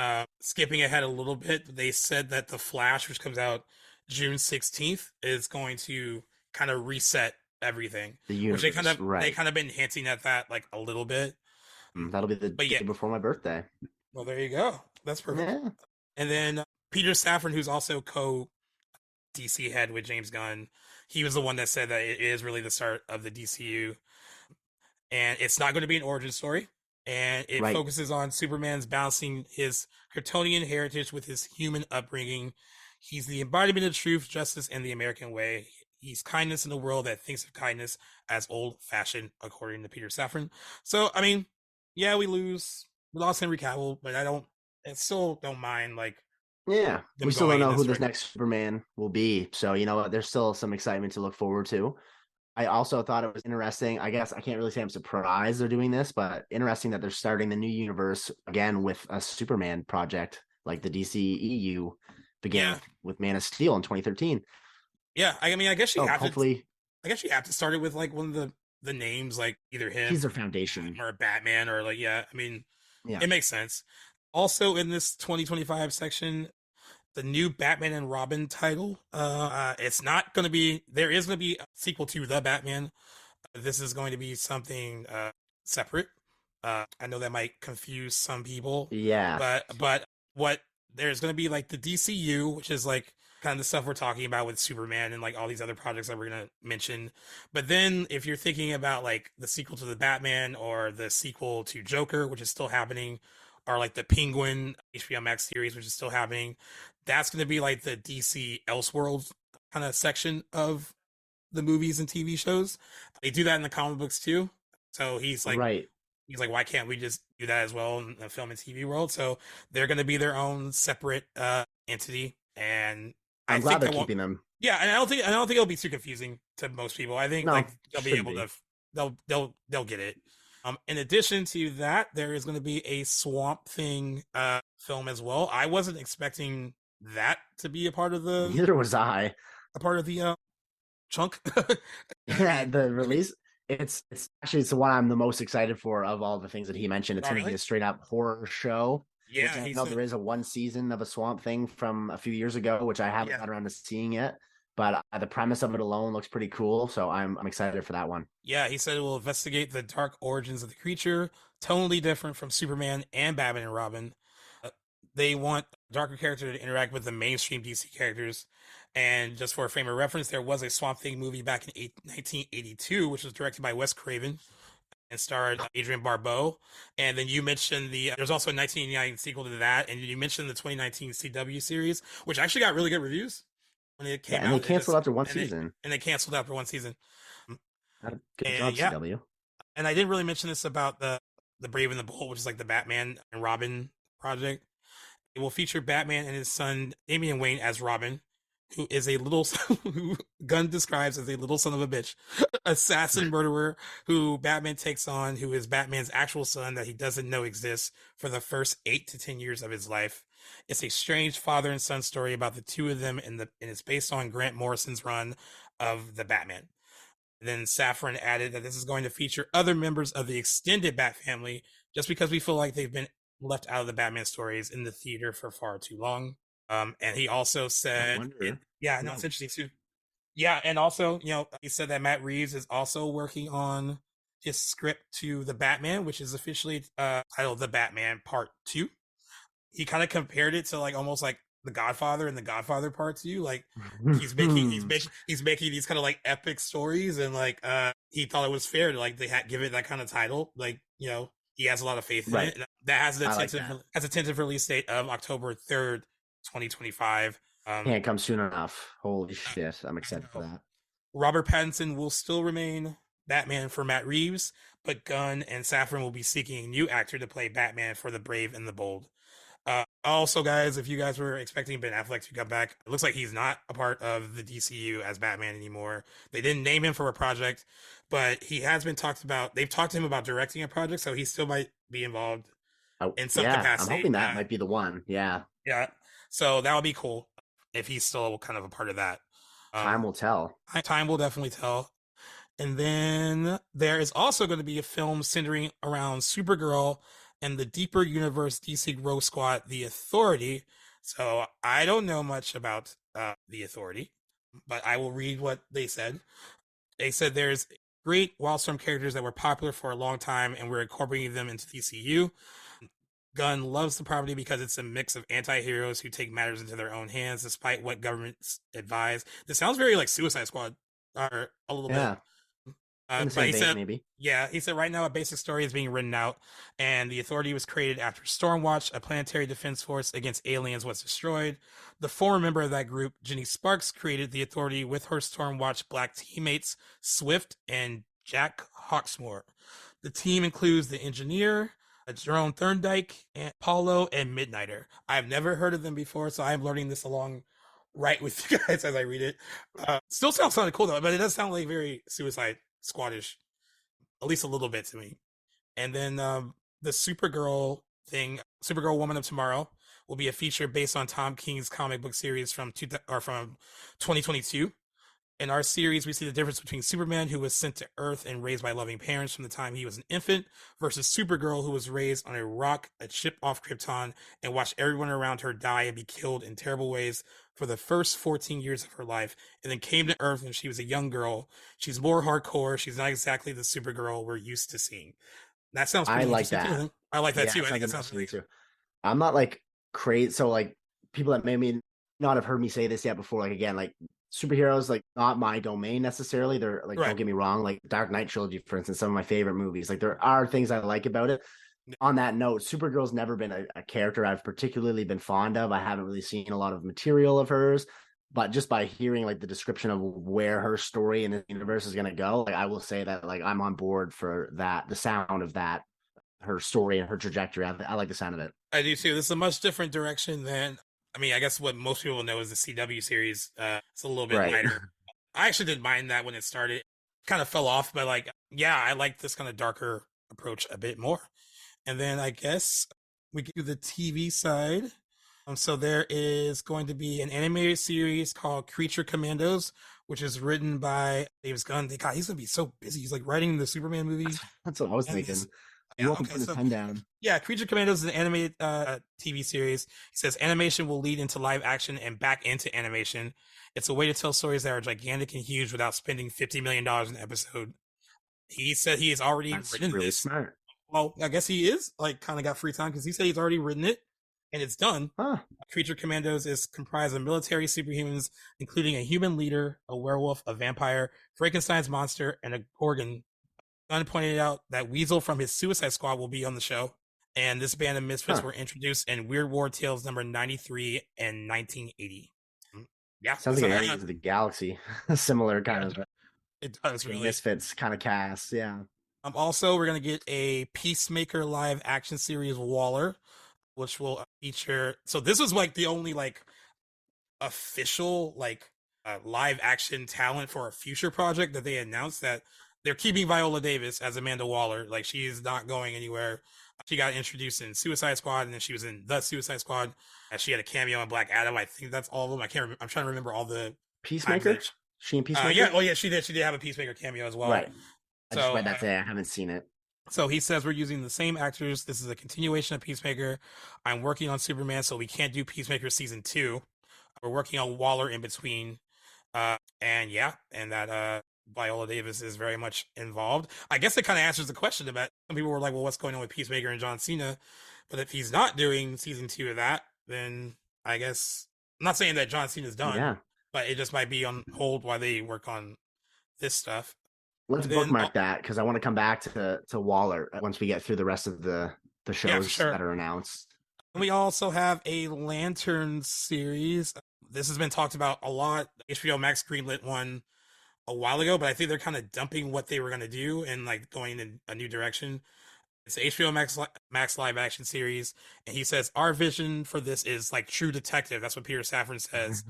skipping ahead a little bit, they said that The Flash, which comes out June 16th, is going to kind of reset everything. The universe, which they right? kind of been hinting at that like a little bit. That'll be the day before my birthday. Well, there you go. That's perfect. Yeah. And then Peter Safran, who's also co-DC head with James Gunn, he was the one that said that it is really the start of the DCU. And it's not going to be an origin story. And it focuses on Superman's balancing his Kryptonian heritage with his human upbringing. He's the embodiment of truth, justice, and the American way. He's kindness in a world that thinks of kindness as old-fashioned, according to Peter Safran. So, I mean, yeah, we lost Henry Cavill, but I still don't mind, like, yeah, we still don't know who this next Superman will be. So, you know what? There's still some excitement to look forward to. I also thought it was interesting. I guess I can't really say I'm surprised they're doing this, but interesting that they're starting the new universe again with a Superman project like the DC EU began with Man of Steel in 2013. Yeah, I mean, I guess you have to start it with like one of the names, like either him, he's their foundation, or Batman, or like I mean, it makes sense. Also, in this 2025 section, the new Batman and Robin title. It's not going to be. There is going to be a sequel to The Batman. This is going to be something separate. I know that might confuse some people. Yeah. But what there's going to be like the DCU, which is like kind of the stuff we're talking about with Superman and like all these other projects that we're going to mention. But then if you're thinking about like the sequel to The Batman or the sequel to Joker, which is still happening, or like the Penguin HBO Max series, which is still happening, that's going to be like the DC Elseworlds kind of section of the movies and TV shows. They do that in the comic books too. So he's like, why can't we just do that as well in the film and TV world? So they're going to be their own separate entity, and I'm glad they're keeping them. Yeah, and I don't think it'll be too confusing to most people. I think they'll be able to they'll get it. In addition to that, there is going to be a Swamp Thing film as well. I wasn't expecting that to be a part of the. Neither was I. A part of the chunk. Yeah, the release. It's the one I'm the most excited for of all the things that he mentioned. It's going to be a straight up horror show. Yeah, I know there is a one season of a Swamp Thing from a few years ago, which I haven't got around to seeing yet. But the premise of it alone looks pretty cool, so I'm excited for that one. Yeah, he said it will investigate the dark origins of the creature, totally different from Superman and Batman and Robin. They want a darker character to interact with the mainstream DC characters. And just for a frame of reference, there was a Swamp Thing movie back in 1982, which was directed by Wes Craven and starred Adrienne Barbeau. And then you mentioned there's also a 1989 sequel to that, and you mentioned the 2019 CW series, which actually got really good reviews when it came out. And they canceled after one season. They canceled after one season. Good job, CW. And I didn't really mention this about the Brave and the Bold, which is like the Batman and Robin project. It will feature Batman and his son Damian Wayne as Robin, who is who Gunn describes as a little son of a bitch, assassin murderer who Batman takes on, who is Batman's actual son that he doesn't know exists for the first 8 to 10 years of his life. It's a strange father and son story about the two of them, and it's based on Grant Morrison's run of the Batman. Then Safran added that this is going to feature other members of the extended Bat family, just because we feel like they've been left out of the Batman stories in the theater for far too long. And he also said, yeah, no, it's interesting too. Yeah, and also, he said that Matt Reeves is also working on his script to The Batman, which is officially titled The Batman Part 2. He kind of compared it to like almost like The Godfather and The Godfather Part 2. Like he's making these kind of like epic stories, and like he thought it was fair to like give it that kind of title. Like, he has a lot of faith in it. That has a tentative release date of October 3rd, 2025. Can't come soon enough. Holy shit. I'm excited for that. Robert Pattinson will still remain Batman for Matt Reeves, but Gunn and Safran will be seeking a new actor to play Batman for the brave and the bold. Also, guys, if you guys were expecting Ben Affleck to come back, it looks like he's not a part of the DCU as Batman anymore. They didn't name him for a project, but he has been talked about. They've talked to him about directing a project, so he still might be involved in some capacity. I'm hoping that might be the one. Yeah. Yeah. So that would be cool if he's still kind of a part of that. Time will tell. Time will definitely tell. And then there is also going to be a film centering around Supergirl and the deeper universe DC Rogue Squad, The Authority. So I don't know much about The Authority, but I will read what they said. They said there's great Wildstorm characters that were popular for a long time, and we're incorporating them into DCU. Gunn loves the property because it's a mix of anti-heroes who take matters into their own hands despite what governments advise. This sounds very like Suicide Squad, or a little bit. But he said, maybe. Yeah, he said right now a basic story is being written out, and the Authority was created after Stormwatch, a planetary defense force against aliens, was destroyed. The former member of that group, Jenny Sparks, created the Authority with her Stormwatch black teammates Swift and Jack Hawksmoor. The team includes the Engineer, Jerome Thorndike, and Paulo, and Midnighter. I've never heard of them before, so I'm learning this along right with you guys as I read it. Still sounds cool though, but it does sound like very Suicide Squadish, at least a little bit to me. And then the Supergirl thing, Supergirl Woman of Tomorrow, will be a feature based on Tom King's comic book series from 2022. In our series, we see the difference between Superman, who was sent to Earth and raised by loving parents from the time he was an infant, versus Supergirl, who was raised on a rock, a ship off Krypton, and watched everyone around her die and be killed in terrible ways for the first 14 years of her life, and then came to Earth when she was a young girl. She's more hardcore. She's not exactly the Supergirl we're used to seeing. That sounds pretty interesting too. I like that too. I think it sounds really too. I'm not like crazy. So like people that may not have heard me say this yet before, like again, like superheroes, like not my domain necessarily. They're like, Don't get me wrong, like Dark Knight trilogy, for instance, some of my favorite movies. Like there are things I like about it. On that note, Supergirl's never been a character I've particularly been fond of. I haven't really seen a lot of material of hers, but just by hearing like the description of where her story in the universe is going to go, like I will say that like I'm on board for that, the sound of that, her story and her trajectory. I like the sound of it. I do too. This is a much different direction than, I guess what most people know is the CW series. It's a little bit lighter. I actually didn't mind that when it started. Kind of fell off, but like, yeah, I like this kind of darker approach a bit more. And then I guess we get to the TV side. So there is going to be an animated series called Creature Commandos, which is written by James Gunn. God, he's going to be so busy. He's like writing the Superman movie. That's what I was thinking. Yeah, Creature Commandos is an animated TV series. He says animation will lead into live action and back into animation. It's a way to tell stories that are gigantic and huge without spending $50 million an episode. He said he has already written really this. Smart. Well, I guess he is like kind of got free time because he said he's already written it and it's done. Creature Commandos is comprised of military superhumans, including a human leader, a werewolf, a vampire, Frankenstein's monster, and a Gorgon. Gunn pointed out that Weasel from his Suicide Squad will be on the show, and this band of misfits were introduced in Weird War Tales number 93 and 1980. Yeah, sounds like Guardians of the Galaxy, similar kind of. It does really misfits kind of cast, yeah. Also, we're gonna get a Peacemaker live action series, Waller, which will feature. So this was like the only like official like live action talent for a future project that they announced that they're keeping Viola Davis as Amanda Waller. Like she's not going anywhere. She got introduced in Suicide Squad, and then she was in The Suicide Squad. And she had a cameo in Black Adam. I think that's all of them. I can't remember. I'm trying to remember all the Peacemaker. She in Peacemaker. Yeah. Oh yeah, she did. She did have a Peacemaker cameo as well. Right. I just read that today. I haven't seen it. So he says we're using the same actors. This is a continuation of Peacemaker. I'm working on Superman, so we can't do Peacemaker season 2. We're working on Waller in between. And yeah, and that Viola Davis is very much involved. I guess it kind of answers the question about some people were like, well, what's going on with Peacemaker and John Cena? But if he's not doing season 2 of that, then I guess I'm not saying that John Cena's done, Yeah. but it just might be on hold while they work on this stuff. Let's And then, bookmark that because I want to come back to Waller once we get through the rest of the yeah, for shows sure. that are announced. And we also have a Lantern series. This has been talked about a lot. HBO Max greenlit one a while ago, but I think they're kind of dumping what they were going to do and like going in a new direction. It's HBO Max live action series, and he says our vision for this is like True Detective. That's what Peter Safran says.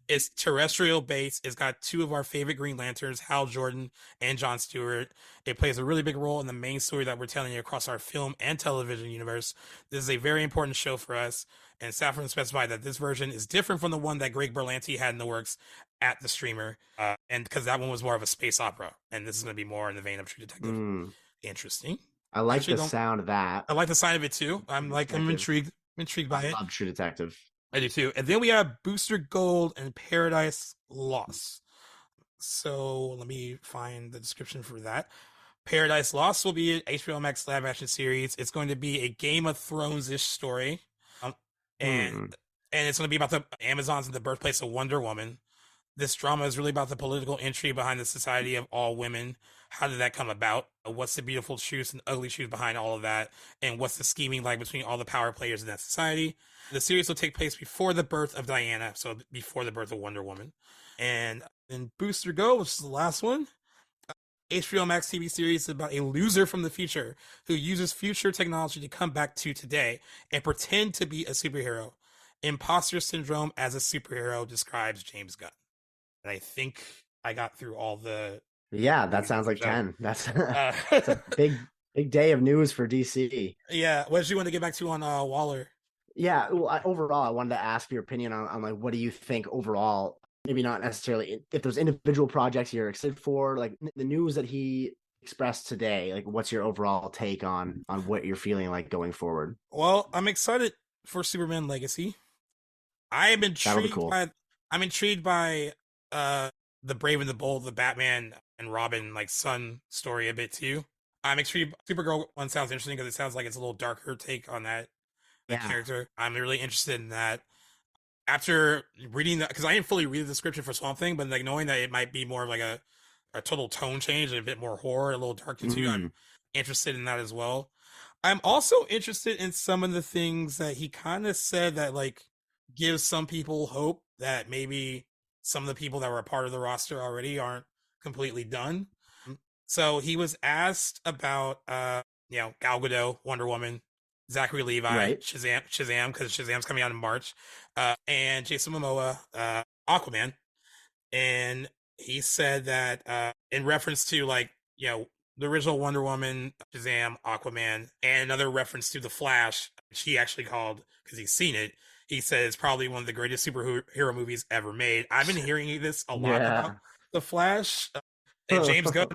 It's terrestrial based. It's got 2 of our favorite Green Lanterns, Hal Jordan and John Stewart. It plays a really big role in the main story that we're telling you across our film and television universe. This is a very important show for us, and Safran specified that this version is different from the one that Greg Berlanti had in the works at the streamer, and because that one was more of a space opera, and this is going to be more in the vein of True Detective. Interesting. I like Actually, the sound of that. I like the sign of it too. I'm intrigued by it. I love True Detective. I do too. And then we have Booster Gold and Paradise Lost. So let me find the description for that. Paradise Lost will be an HBO Max live action series. It's going to be a Game of Thrones-ish story, and it's going to be about the Amazons and the birthplace of Wonder Woman. This drama is really about the political intrigue behind the society of all women. How did that come about? What's the beautiful truths and ugly truths behind all of that? And what's the scheming like between all the power players in that society? The series will take place before the birth of Diana, so before the birth of Wonder Woman. And then Booster Go, which is the last one. HBO Max TV series is about a loser from the future who uses future technology to come back to today and pretend to be a superhero. Imposter syndrome as a superhero, describes James Gunn. And I think I got through all the. Yeah, that sounds like 10. That's a big day of news for DC. Yeah, what did you want to get back to on Waller? Yeah, well, overall, I wanted to ask your opinion on like what do you think overall? Maybe not necessarily if there's individual projects you're excited for, like the news that he expressed today. Like, what's your overall take on what you're feeling like going forward? Well, I'm excited for Superman Legacy. I am intrigued cool. I'm intrigued by the Brave and the Bold, the Batman and Robin like son story a bit too. I'm intrigued. Supergirl one sounds interesting because it sounds like it's a little darker take on that character. I'm really interested in that. After reading that, because I didn't fully read the description for Swamp Thing, but like knowing that it might be more of like a total tone change and a bit more horror, a little darker too, I'm interested in that as well. I'm also interested in some of the things that he kind of said that like gives some people hope that maybe some of the people that were a part of the roster already aren't completely done. So he was asked about Gal Gadot, Wonder Woman, Zachary Levi, right. Shazam, because Shazam's coming out in March, and Jason Momoa, Aquaman. And he said that in reference to like, the original Wonder Woman, Shazam, Aquaman, and another reference to The Flash, which he actually called, because he's seen it, he said it's probably one of the greatest superhero movies ever made. I've been hearing this a lot about The Flash. And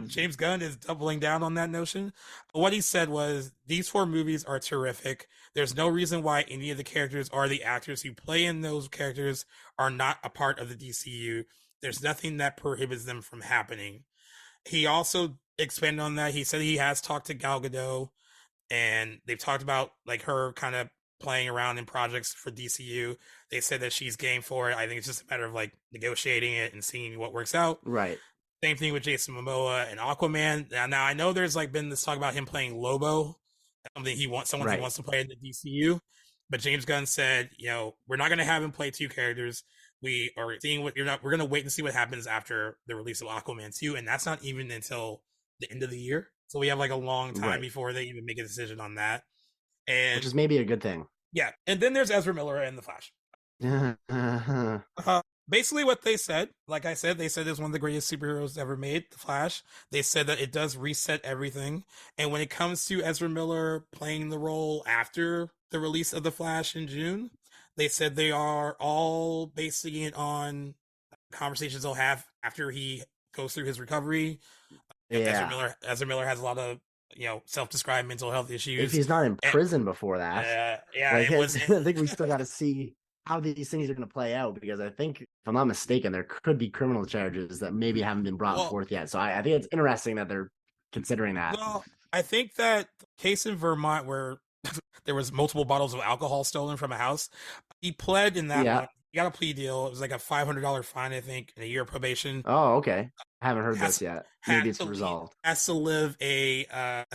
James Gunn is doubling down on that notion. What he said was, these 4 movies are terrific. There's no reason why any of the characters or the actors who play in those characters are not a part of the DCU. There's nothing that prohibits them from happening. He also expanded on that. He said he has talked to Gal Gadot, and they've talked about like her kind of playing around in projects for DCU. They said that she's game for it. I think it's just a matter of like negotiating it and seeing what works out. Right. Same thing with Jason Momoa and Aquaman. Now I know there's like been this talk about him playing Lobo, something he wants, someone who wants to play in the DCU. But James Gunn said, we're not going to have him play 2 characters. We are seeing we're going to wait and see what happens after the release of Aquaman 2, and that's not even until the end of the year. So we have like a long time before they even make a decision on that. And which is maybe a good thing. Yeah, and then there's Ezra Miller and The Flash. Basically what they said, like I said, they said it's one of the greatest superheroes ever made, The Flash. They said that it does reset everything. And when it comes to Ezra Miller playing the role after the release of The Flash in June, they said they are all basing it on conversations they'll have after he goes through his recovery. Ezra Miller has a lot of self-described mental health If issues. he's not in And, prison before that, yeah, like it I was. think we still got to see how these things are going to play out, because I think, if I'm not mistaken, there could be criminal charges that maybe haven't been brought Well, forth yet. So I think it's interesting that they're considering that. well, I think that case in Vermont where there was multiple bottles of alcohol stolen from a house, he pled in that Yeah. one. He got a plea deal. It was like a $500 fine, I think, and a year of probation. Oh, okay. I haven't heard Has this yet. has Maybe it's to lead, resolved. has to live a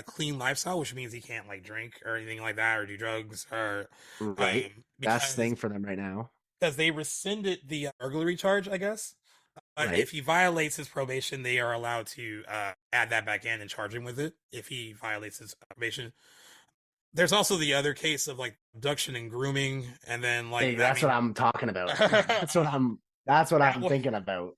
clean lifestyle, which means he can't like drink or anything like that or do drugs or Right. Best because thing for them right now. they rescinded the burglary charge, I guess. But Right. if he violates his probation, they are allowed to add that back in and charge him with it if he violates his probation. There's also the other case of like abduction and grooming, and then like Hey, that's what I'm talking about. That's what I'm thinking about.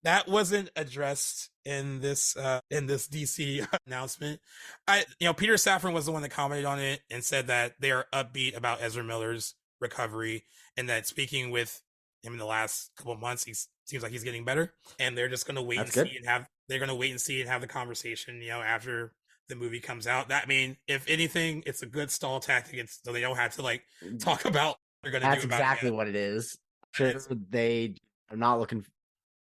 that wasn't addressed in this DC announcement. Peter Safran was the one that commented on it and said that they are upbeat about Ezra Miller's recovery, and that speaking with him in the last couple of months, he seems like he's getting better, and they're just going to wait That's and good. see and have the conversation, after the movie comes out. That, I mean, if anything, it's a good stall tactic, so they don't have to like talk about what they're going to do That's about exactly it. what it is. Sure, they are not looking.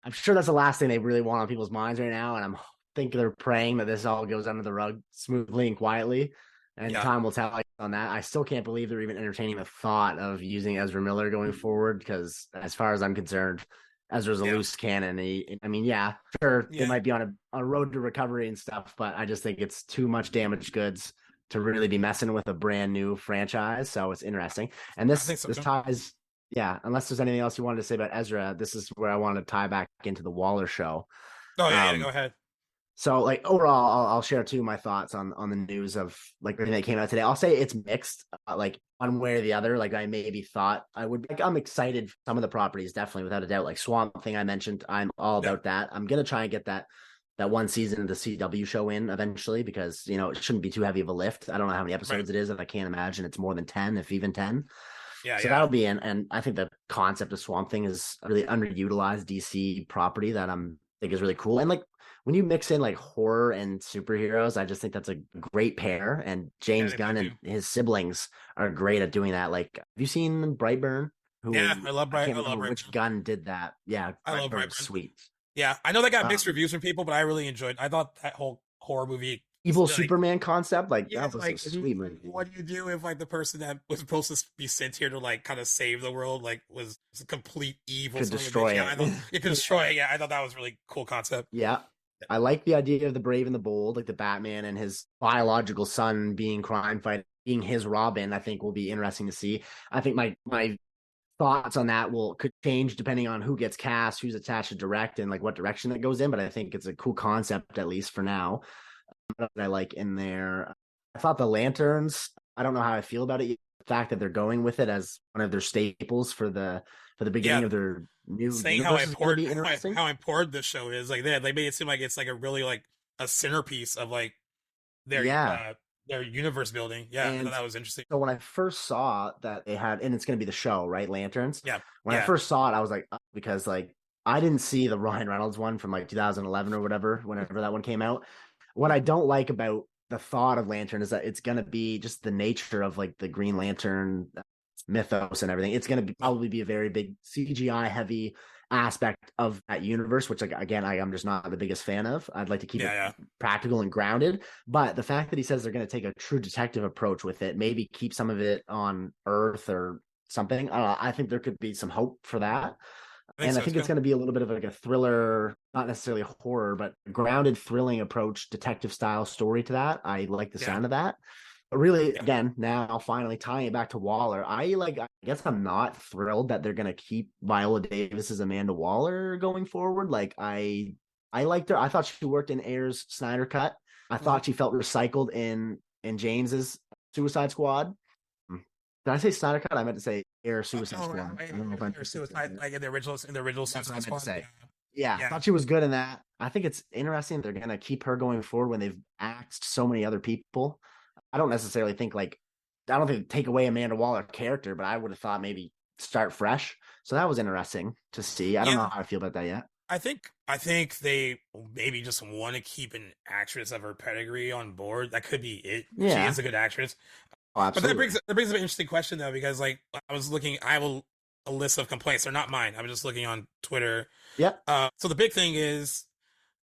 I'm sure that's the last thing they really want on people's minds right now, and I'm think they're praying that this all goes under the rug smoothly and quietly. And Yeah. time will tell on that. I still can't believe they're even entertaining the thought of using Ezra Miller going forward, because as far as I'm concerned, Ezra's a loose cannon. Yeah, sure, they might be on a road to recovery and stuff, but I just think it's too much damaged goods to really be messing with a brand new franchise. So it's interesting. And this ties, unless there's anything else you wanted to say about Ezra, this is where I want to tie back into the Waller show. Oh yeah, go ahead. So, like, overall, I'll share too my thoughts on the news of like everything that came out today. I'll say it's mixed, like one way or the other. Like, I maybe thought I would. Like, I'm excited for some of the properties, definitely, without a doubt. Like Swamp Thing I mentioned, I'm all about that. I'm gonna try and get that one season of the CW show in eventually, because it shouldn't be too heavy of a lift. I don't know how many episodes it is, and I can't imagine it's more than 10, if even 10. So that'll be in. And I think the concept of Swamp Thing is a really underutilized DC property that think is really cool. And like, when you mix in like horror and superheroes, I just think that's a great pair. And James Gunn and his siblings are great at doing that. Like, have you seen Brightburn? I love Brightburn. I can't remember which Gunn did that. Yeah, I love Brightburn. Sweet. Yeah, I know that got mixed reviews from people, but I really enjoyed. I thought that whole horror movie, evil Superman concept, that was like, a sweet movie. What do you do if like the person that was supposed to be sent here to like kind of save the world like was a complete evil? Could destroy it. It could destroy it. Yeah, I thought that was a really cool concept. Yeah. I like the idea of the brave and the bold, like the Batman and his biological son being crime fighting, being his Robin. I think will be interesting to see. I think my thoughts on that could change depending on who gets cast, who's attached to direct, and like what direction that goes in. But I think it's a cool concept, at least for now. What I like in there, I thought the Lanterns, I don't know how I feel about it. The fact that they're going with it as one of their staples for the beginning of their new saying how important this show is. Like they made it seem like it's like a really like a centerpiece of like their universe building. Yeah, I thought that was interesting. So when I first saw that they had, and it's going to be the show, right, Lanterns. Yeah. When I first saw it, I was like, because like I didn't see the Ryan Reynolds one from like 2011 or whatever, whenever that one came out. What I don't like about the thought of Lantern is that it's going to be just the nature of like the Green Lantern mythos and everything. It's going to probably be a very big CGI heavy aspect of that universe, which, like, again, I'm just not the biggest fan of. I'd like to keep it practical and grounded. But the fact that he says they're going to take a true detective approach with it, maybe keep some of it on Earth or something, I think there could be some hope for that. I think it's going to be a little bit of like a thriller, not necessarily a horror, but a grounded, thrilling approach, detective style story to that. I like the sound of that. But really, again, now finally tying it back to Waller, I guess I'm not thrilled that they're going to keep Viola Davis as Amanda Waller going forward. Like, I liked her. I thought she worked in Ayer's Snyder Cut. I thought she felt recycled in James's Suicide Squad. Did I say Snyder Cut? I meant to say Ayer Suicide Squad. I don't know if I'm Suicide, like in the original Suicide Squad. Say. Yeah, I thought she was good in that. I think it's interesting they're going to keep her going forward when they've axed so many other people. I don't necessarily think I don't think take away Amanda Waller character, but I would have thought maybe start fresh. So that was interesting to see. I don't know how I feel about that yet. I think they maybe just want to keep an actress of her pedigree on board. That could be it. She Yeah. is a good actress. Oh, But that absolutely. brings up an interesting question though, because like I have a list of complaints. They're not mine. I'm just looking on Twitter. Yep. So the big thing is,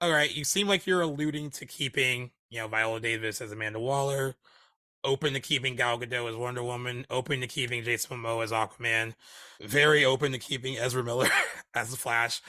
all right, you seem like you're alluding to keeping, Viola Davis as Amanda Waller, open to keeping Gal Gadot as Wonder Woman, open to keeping Jason Momoa as Aquaman, very open to keeping Ezra Miller as the Flash.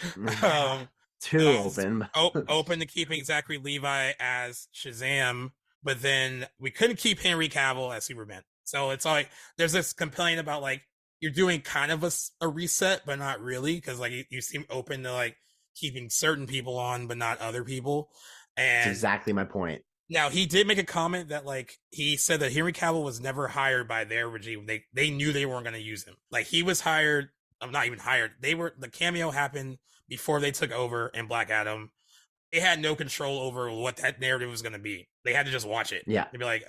Um, Too open. open to keeping Zachary Levi as Shazam, but then we couldn't keep Henry Cavill as Superman. So it's like there's this complaint about like you're doing kind of a reset, but not really, because like you seem open to like keeping certain people on, but not other people. That's And exactly my point. now he did make a comment that like he said that Henry Cavill was never hired by their regime. They knew they weren't going to use him. Like he was hired. I'm not even hired. The cameo happened before they took over in Black Adam. They had no control over what that narrative was going to be. They had to just watch it. Yeah. They'd be like,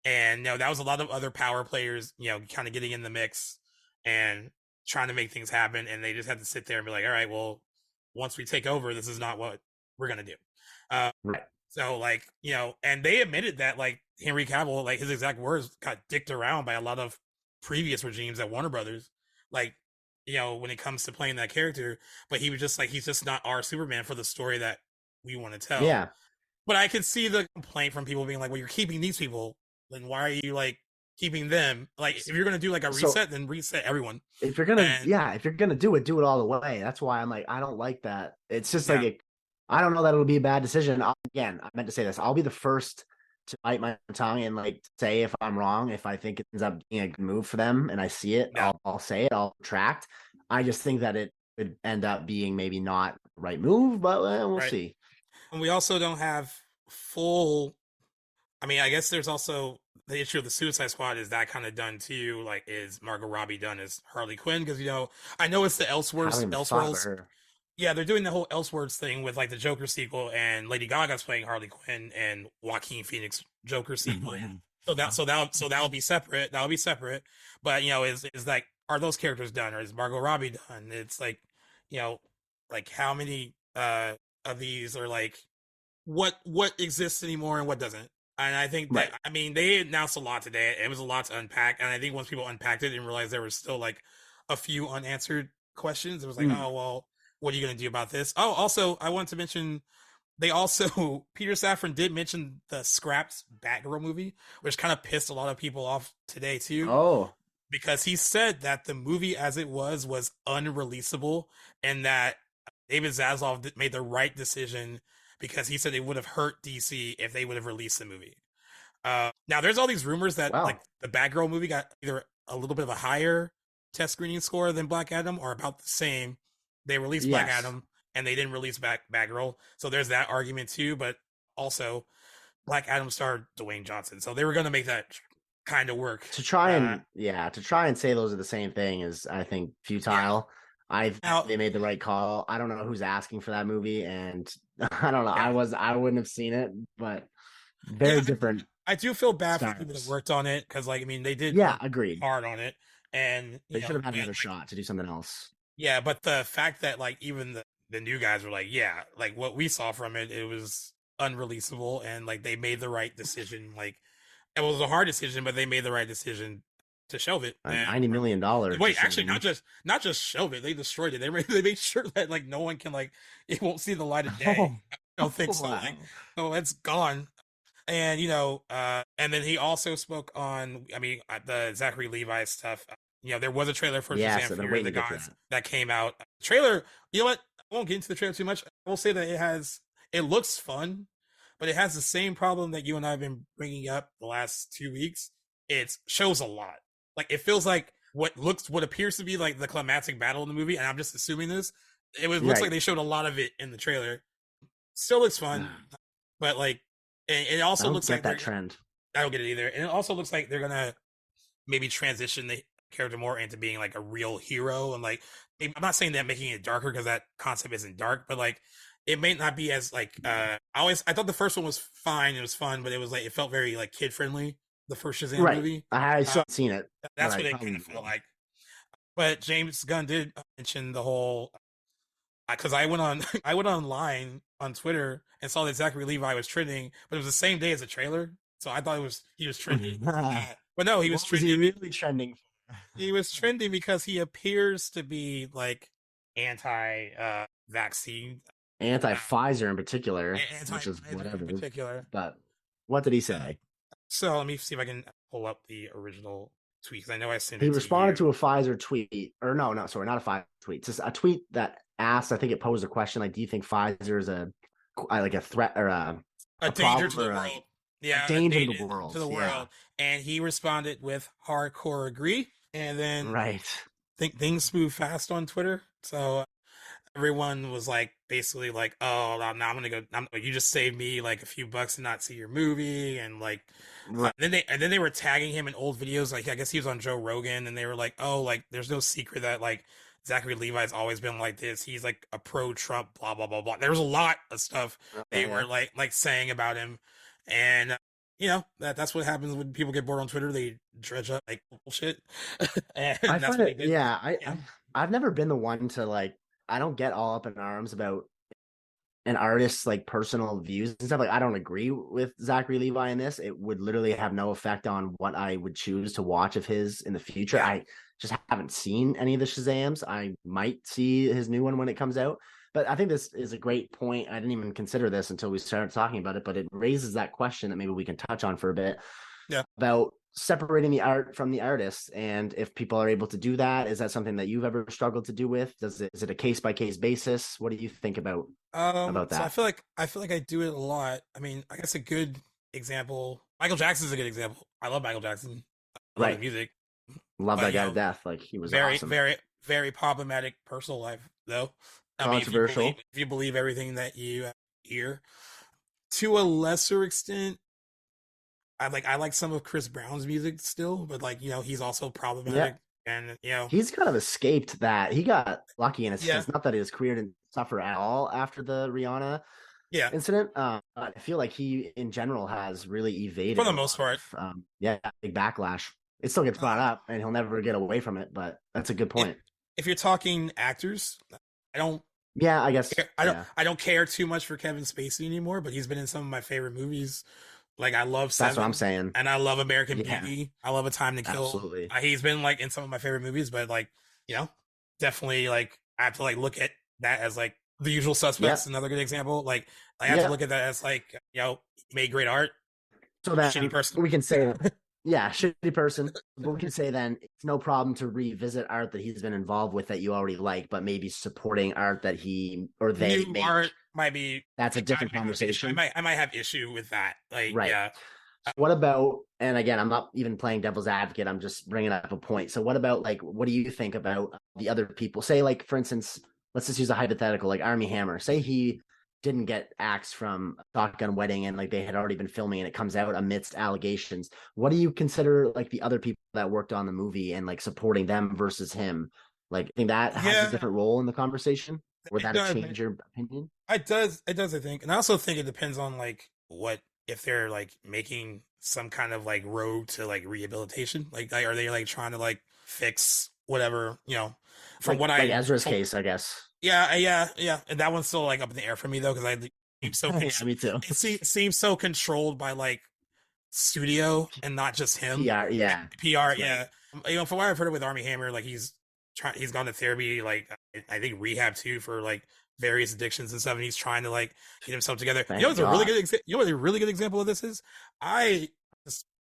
and that was a lot of other power players, kind of getting in the mix and trying to make things happen. And they just had to sit there and be like, all right, well, once we take over, this is not what we're going to do. Right. So like, and they admitted that like Henry Cavill, like his exact words got dicked around by a lot of previous regimes at Warner Brothers. Like, when it comes to playing that character, but he was just like, he's just not our Superman for the story that we want to tell. Yeah. But I could see the complaint from people being like, well, you're keeping these people, then why are you like keeping them? Like, if you're going to do like a reset, then reset everyone. If you're going to, if you're going to do it all the way. That's why I'm like, I don't like that. It's just like, I don't know that it'll be a bad decision. Again, I meant to say this. I'll be the first to bite my tongue and like say if I'm wrong. If I think it ends up being a good move for them and I see it, I'll say it. I'll retract. I just think that it could end up being maybe not the right move, but we'll see. And we also don't have full. I mean, I guess there's also the issue of the Suicide Squad. Is that kind of done too? Like, is Margot Robbie done as Harley Quinn? Because I know it's the Elseworlds. Yeah, they're doing the whole Elseworlds thing with like the Joker sequel, and Lady Gaga's playing Harley Quinn and Joaquin Phoenix Joker sequel. So that'll be separate. That'll be separate. But is like, are those characters done, or is Margot Robbie done? It's like, like how many of these are like what exists anymore and what doesn't. And I think that I mean they announced a lot today. It was a lot to unpack, and I think once people unpacked it and realized there was still like a few unanswered questions, it was like, oh well, what are you going to do about this? Oh, also, I wanted to mention they also Peter Safran did mention the scrapped Batgirl movie, which kind of pissed a lot of people off today too. Oh, because he said that the movie as it was unreleasable, and that David Zaslav made the right decision because he said it would have hurt DC if they would have released the movie. Now, there's all these rumors that like the Batgirl movie got either a little bit of a higher test screening score than Black Adam or about the same. They released Black Adam and they didn't release Batgirl. So there's that argument too. But also, Black Adam starred Dwayne Johnson. So they were going to make that kind of work. To try and say those are the same thing is, I think, futile. They made the right call. I don't know who's asking for that movie, and I don't know. I wouldn't have seen it, but very different. I do feel bad for people that worked on it because, like, I mean, they did agreed hard on it, and they should have had another shot to do something else. Yeah, but the fact that like even the new guys were like, like what we saw from it, it was unreleasable, and like they made the right decision. Like it was a hard decision, but they made the right decision to shelve it. $90 million. Wait, actually, not just shelve it. They destroyed it. They made sure that like no one can like it won't see the light of day. I don't think so. Like, oh, it's gone. And and then he also spoke on, I mean, the Zachary Levi stuff. There was a trailer for Shazam Fury of the Gods that came out. Trailer, you know what? I won't get into the trailer too much. I will say that it looks fun, but it has the same problem that you and I have been bringing up the last 2 weeks. It shows a lot. Like it feels like what appears to be like the climactic battle in the movie, and I'm just assuming this. Looks like they showed a lot of it in the trailer. Still looks fun, but like it also looks like that trend. I don't get it either, and it also looks like they're gonna maybe transition the character more into being like a real hero, and like I'm not saying that making it darker because that concept isn't dark, but like it may not be as like I thought the first one was fine, it was fun, but it was like it felt very like kid friendly. The first Shazam movie, I still haven't seen it. That's what it kind of felt like. But James Gunn did mention the whole because I went on I went online on Twitter and saw that Zachary Levi was trending, but it was the same day as the trailer, so I thought he was trending. But no, he was What was he trending. really trending for? He was trending because he appears to be like anti vaccine, Anti-Pfizer in particular, anti which is in whatever. particular. But what did he say? So let me see if I can pull up the original tweet because I know I sent He it to responded you. to a Pfizer tweet, or no, sorry, not a Pfizer tweet, just a tweet that asked. I think it posed a question like, "Do you think Pfizer is like a threat or A a danger problem to the or world. a Yeah, a danger to the danger to world?" the Yeah, world. And he responded with hardcore agree. And then right. think things move fast on Twitter. So everyone was like basically like, "Oh, now I'm gonna go. You just saved me like a few bucks to not see your movie," and like, Right. then they were tagging him in old videos. Like I guess he was on Joe Rogan, and they were like, "Oh, like there's no secret that like Zachary Levi's always been like this. He's like a pro-Trump, blah blah blah blah." There was a lot of stuff they were like saying about him, and that's what happens when people get bored on Twitter. They dredge up like bullshit, and I that's find what he it. did. Yeah, Yeah. I've never been the one to like. I don't get all up in arms about an artist's like personal views and stuff. Like I don't agree with Zachary Levi in this. It would literally have no effect on what I would choose to watch of his in the future. Yeah. I just haven't seen any of the Shazams. I might see his new one when it comes out. But I think this is a great point. I didn't even consider this until we started talking about it, but it raises that question that maybe we can touch on for a bit. Yeah. About separating the art from the artist, and if people are able to do that, is that something that you've ever struggled to do with? Is it a case by case basis? What do you think about So that? I feel like I do it a lot. I mean, I guess a good example. Michael Jackson is a good example. I love Michael Jackson. I love his Right. music. Love But that guy to death. Like he was very, awesome. very, very problematic personal life, though. I mean, Controversial. if you believe everything that you hear, to a lesser extent, I like some of Chris Brown's music still, but like he's also Yeah. problematic, and He's kind of escaped that. He got lucky in a yeah, sense. Not that his career didn't suffer at all after the Rihanna yeah, incident. But I feel like he, in general, has really for evaded the a most lot part. of, big backlash. It still gets brought up, and he'll never get away from it. But that's a good If point. if you're talking actors, I don't Yeah, I guess. Yeah, I don't care too much for Kevin Spacey anymore, but he's been in some of my favorite movies. Like I love that's what I'm Seven, saying. and I love American Yeah, Beauty. I love A Time to Kill. absolutely. He's been like in some of my favorite movies, but like you know, definitely like I have to like look at that as like The Usual Suspects, Yep. another good example. Like I have to look Yep. at that as like he made great art, So shitty then person. we can say, yeah, shitty person. But we can say then it's no problem to revisit art that he's been involved with that you already like, but maybe supporting art that he or they New make. art might be. That's a different I conversation. might have issue with that. Like Right. yeah, So what about, and again, I'm not even playing devil's advocate, I'm just bringing up a point. So what about like, what do you think about the other people? Say like, for instance, let's just use a hypothetical, like Army Hammer. Say he didn't get axed from Shotgun Wedding and like they had already been filming and it comes out amidst allegations. What do you consider like the other people that worked on the movie and like supporting them versus him? Like, I think that has a yeah. different role in the conversation. Would It that have does. changed your opinion? It does. It does. I think, and I also think it depends on like what if they're like making some kind of like road to like rehabilitation. Like, are they like trying to like fix whatever From what Like I Ezra's case, I guess. yeah, and that one's still like up in the air for me though because Yeah, me too. it seems so controlled by like studio and not just him. PR, yeah. PR, That's yeah. right. From what I've heard with Army Hammer, like he's gone to therapy, like I think rehab too for like various addictions and stuff, and he's trying to like get himself together. Thank What's a really God. good you know what a really good example of this is? I,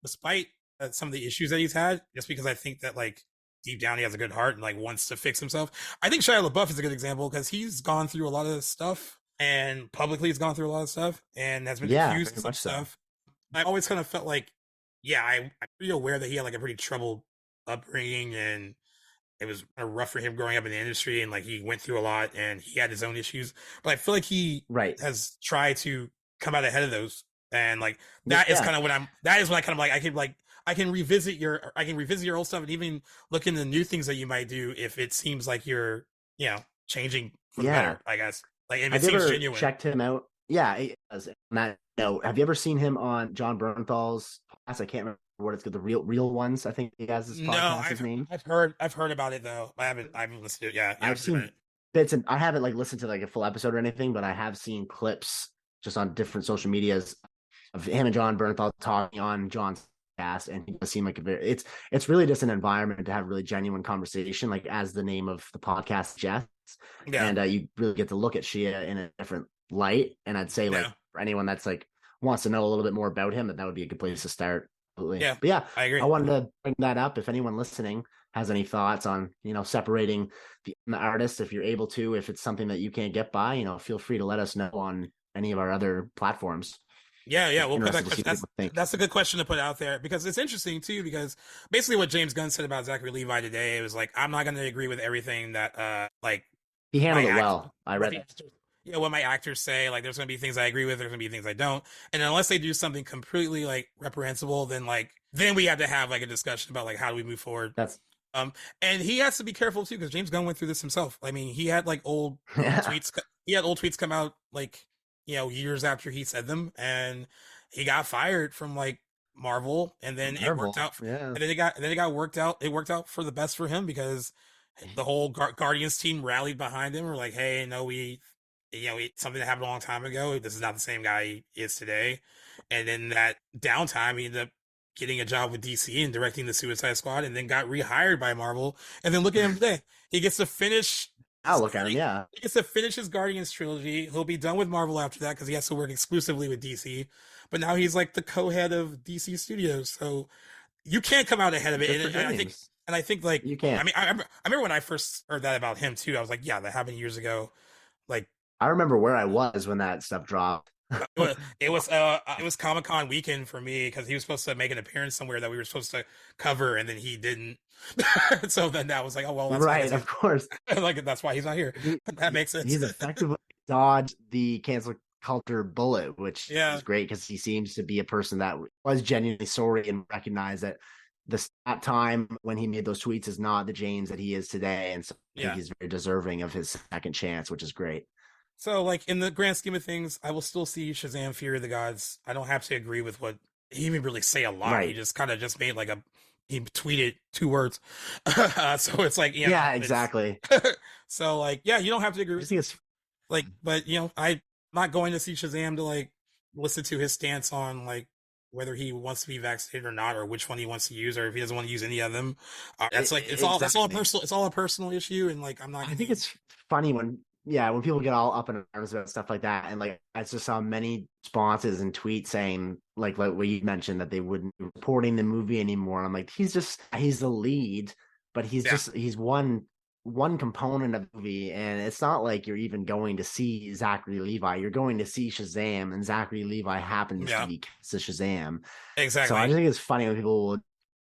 despite some of the issues that he's had, just because I think that like deep down he has a good heart and like wants to fix himself. I think Shia LaBeouf is a good example because he's gone through a lot of stuff and publicly he's gone through a lot of stuff and has been Yeah, accused very of some much so. stuff. I always kind of felt like, yeah, I'm pretty aware that he had like a pretty troubled upbringing and it was kind of rough for him growing up in the industry and like he went through a lot and he had his own issues. But I feel like he Right. has tried to come out ahead of those. And like that is Yeah. kind of that is when I kind of like I can revisit your old stuff and even look into new things that you might do if it seems like you're changing for the better, I guess. Like if it Have you seems ever genuine. checked him out? Yeah, it does. On that note, have you ever seen him on John Bernthal's podcast? I can't remember what it's called. The real ones. I think he has this No, podcast. His name. I've heard about it though. I haven't listened to it. Yeah, I've seen bits, and I haven't like listened to like a full episode or anything, but I have seen clips just on different social medias of him and John Bernthal talking on John's cast, and he does seem like it's really just an environment to have really genuine conversation, like as the name of the podcast suggests. Yeah. And you really get to look at Shia in a different light. And I'd say like for anyone that's like wants to know a little bit more about him, that would be a good place to start. Absolutely. Yeah, but yeah, I agree. I wanted to bring that up. If anyone listening has any thoughts on, separating the artist, if you're able to, if it's something that you can't get by, feel free to let us know on any of our other platforms. Yeah, we'll put that question. That's a good question to put out there, because it's interesting too, because basically what James Gunn said about Zachary Levi today, it was like, I'm not going to agree with everything that like he handled it well. I read it. Yeah, what my actors say, like there's going to be things I agree with, there's going to be things I don't, and unless they do something completely like reprehensible, then we have to have like a discussion about like how do we move forward. And he has to be careful too, because James Gunn went through this himself. I mean, he had like old tweets. He had old tweets come out like years after he said them, and he got fired from like Marvel, and then it worked out. And then it got worked out. It worked out for the best for him, because the whole Guardians team rallied behind him. We're like, hey, no, something that happened a long time ago. This is not the same guy he is today. And then that downtime, he ended up getting a job with DC and directing the Suicide Squad, and then got rehired by Marvel. And then look at him today. He gets to finish. I'll look at him, yeah. He gets to finish his Guardians trilogy. He'll be done with Marvel after that, because he has to work exclusively with DC. But now he's like the co-head of DC Studios. So you can't come out ahead of it. And I think like, you can't. I mean, I remember when I first heard that about him too. I was like, yeah, that happened years ago. Like, I remember where I was when that stuff dropped. it was Comic-Con weekend for me, because he was supposed to make an appearance somewhere that we were supposed to cover, and then he didn't. So then that was like, oh well, that's right, of course. Like that's why he's not here. That makes sense. He's effectively dodged the cancel culture bullet, which is great, because he seems to be a person that was genuinely sorry and recognized that that time when he made those tweets is not the James that he is today, and so I think he's very deserving of his second chance, which is great. So, like, in the grand scheme of things, I will still see Shazam: Fury of the Gods. I don't have to agree with what he didn't really say a lot. Right. He just kind of just made he tweeted 2 words. So it's like, exactly. So like, you don't have to agree with like, but I'm not going to see Shazam to like listen to his stance on like whether he wants to be vaccinated or not, or which one he wants to use, or if he doesn't want to use any of them. That's like, it's all a personal issue. And like, I think it's funny when people get all up in arms about stuff like that, and like I just saw many responses and tweets saying like what you mentioned, that they wouldn't be reporting the movie anymore. I'm like, he's the lead, but he's one component of the movie, and it's not like you're even going to see Zachary Levi. You're going to see Shazam, and Zachary Levi happens to be Shazam. Exactly. So I just think it's funny when people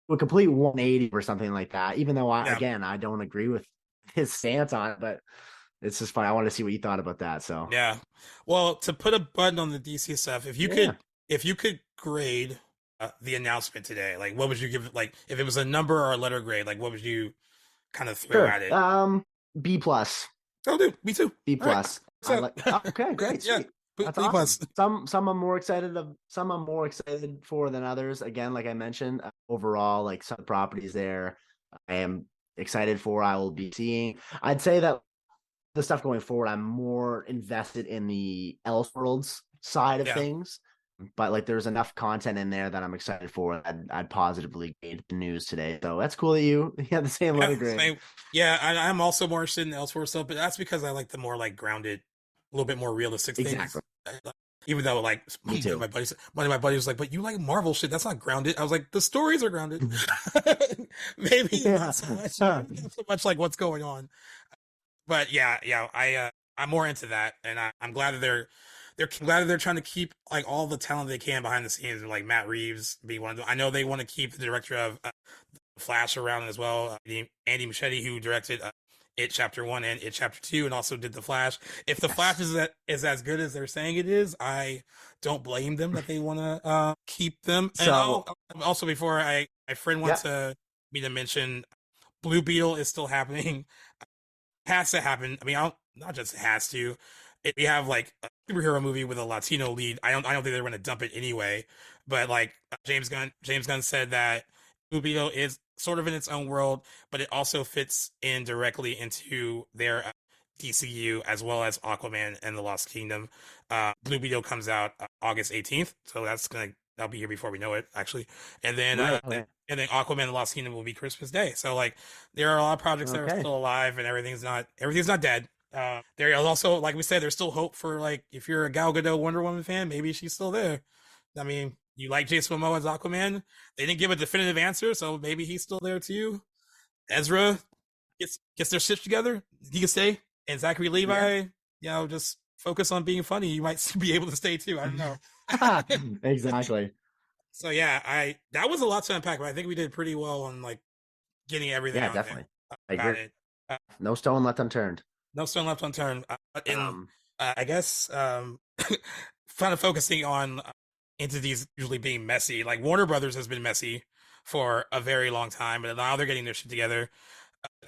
would complete 180 or something like that, even though I don't agree with his stance on it, but it's just fun. I want to see what you thought about that. So well, to put a button on the DC stuff, if you could grade the announcement today, like what would you give? Like if it was a number or a letter grade, like what would you kind of throw at it? B+. Oh, dude, me too. B+. Right. Okay, great. Yeah. That's awesome. Some I'm more excited for than others. Again, like I mentioned, overall, like some properties there, I am excited for. I will be seeing. I'd say that the stuff going forward, I'm more invested in the Elseworlds side of things, but like there's enough content in there that I'm excited for. I'd positively grade the news today, so that's cool that you have the same letter grade. I'm also more interested in Elseworlds stuff, but that's because I like the more like grounded, a little bit more realistic things. Even though like one of my buddies was like, but you like Marvel shit, that's not grounded. I was like, the stories are grounded. Maybe not so much like what's going on. But I'm more into that, and I'm glad that they're trying to keep like all the talent they can behind the scenes, like Matt Reeves be one of them. I know they want to keep the director of Flash around as well, Andy Muschietti, who directed It Chapter 1 and It Chapter 2, and also did the Flash. If the Flash is as good as they're saying it is, I don't blame them that they want to keep them. So, and also before my friend wants me to mention, Blue Beetle is still happening. Has to happen. I mean, not just has to. We have like a superhero movie with a Latino lead. I don't think they're going to dump it anyway. But like James Gunn said that Blue Beetle is sort of in its own world, but it also fits in directly into their DCU as well as Aquaman and the Lost Kingdom. Blue Beetle comes out August 18th, so that'll be here before we know it, actually. And then Right. Okay. and then Aquaman and the Lost Kingdom will be Christmas Day. So like there are a lot of projects that are Okay. still alive, and everything's not dead. There is also, like we said, there's still hope for, like, if you're a Gal Gadot Wonder Woman fan, maybe she's still there. I mean, you like Jason Momoa as Aquaman. They didn't give a definitive answer, so maybe he's still there too. Ezra gets their shit together. He can stay, and Zachary Levi, just focus on being funny. You might be able to stay too. I don't know. Exactly. So yeah, that was a lot to unpack, but I think we did pretty well on like getting everything Yeah, out definitely. I about agree. it. No stone left unturned. No stone left unturned. But Um, I guess, kind of focusing on entities usually being messy. Like Warner Brothers has been messy for a very long time, but now they're getting their shit together.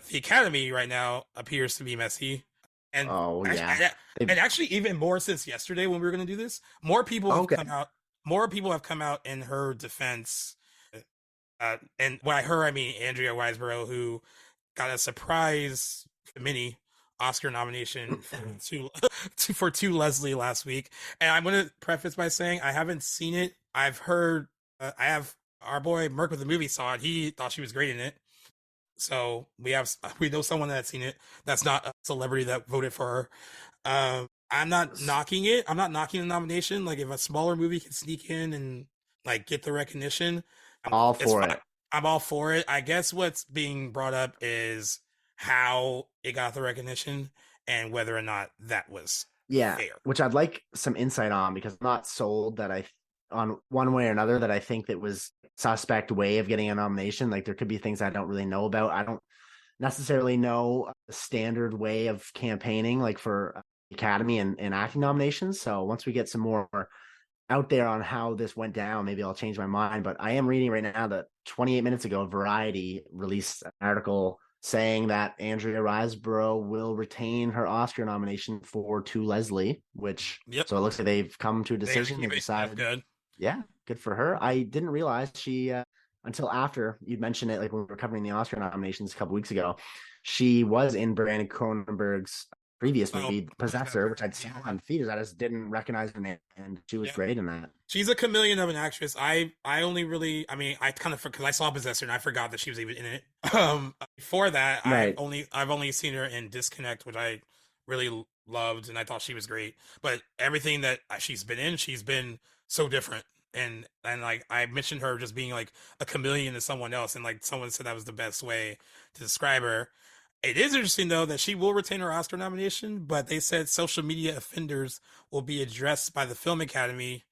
The Academy right now appears to be messy, and oh yeah. and actually even more since yesterday when we were going to do this. More people have Okay. come out. More people have come out in her defense. And by her, I mean Andrea Riseborough, who got a surprise mini Oscar nomination for To Leslie last week. And I'm going to preface by saying I haven't seen it. I've heard, I have our boy Merc with the movie saw it. He thought she was great in it. So we know someone that's seen it. That's not a celebrity that voted for her. I'm not knocking it. I'm not knocking the nomination. Like if a smaller movie can sneak in and like get the recognition, All for it. I'm all for it. I guess what's being brought up is how it got the recognition and whether or not that was fair. Which I'd like some insight on, because I'm not sold that on one way or another that I think that was suspect way of getting a nomination. Like there could be things I don't really know about. I don't necessarily know the standard way of campaigning, like for Academy and acting nominations. So once we get some more out there on how this went down, maybe I'll change my mind. But I am reading right now that 28 minutes ago, Variety released an article saying that Andrea Riseborough will retain her Oscar nomination for To Leslie, which so it looks like they've come to a decision. They've decided. Good. Yeah, good for her. I didn't realize she until after you'd mentioned it, like when we were covering the Oscar nominations a couple weeks ago, she was in Brandon Cronenberg's previous movie, Possessor, which I'd seen on theaters. I just didn't recognize her name, and she was great in that. She's a chameleon of an actress. I only really, I mean, I kind of, because I saw Possessor and I forgot that she was even in it. Before that, Right. I've only seen her in Disconnect, which I really loved, and I thought she was great. But everything that she's been in, she's been so different. And like I mentioned her just being like a chameleon to someone else, and like someone said that was the best way to describe her. It is interesting though that she will retain her Oscar nomination, but they said social media offenders will be addressed by the Film Academy.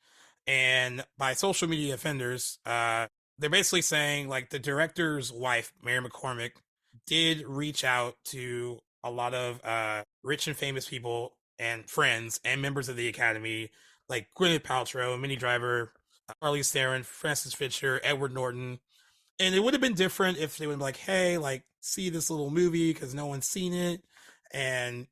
And by social media offenders, they're basically saying like the director's wife, Mary McCormick, did reach out to a lot of rich and famous people and friends and members of the Academy, like Gwyneth Paltrow, Minnie Driver, Charlize Theron, Francis Fisher, Edward Norton. And it would have been different if they would be like, hey, like, see this little movie because no one's seen it. And,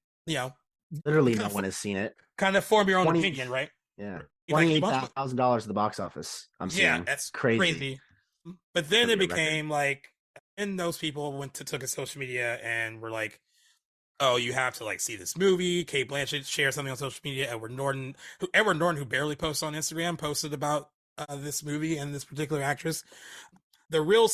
literally no one has seen it. Kind of form your own opinion, right? Yeah. $28,000 at the box office. I'm seeing. Yeah, that's crazy. But then it became like, and those people took to social media and were like, oh, you have to like see this movie. Kate Blanchett shared something on social media. Edward Norton, who barely posts on Instagram, posted about this movie and this particular actress. The real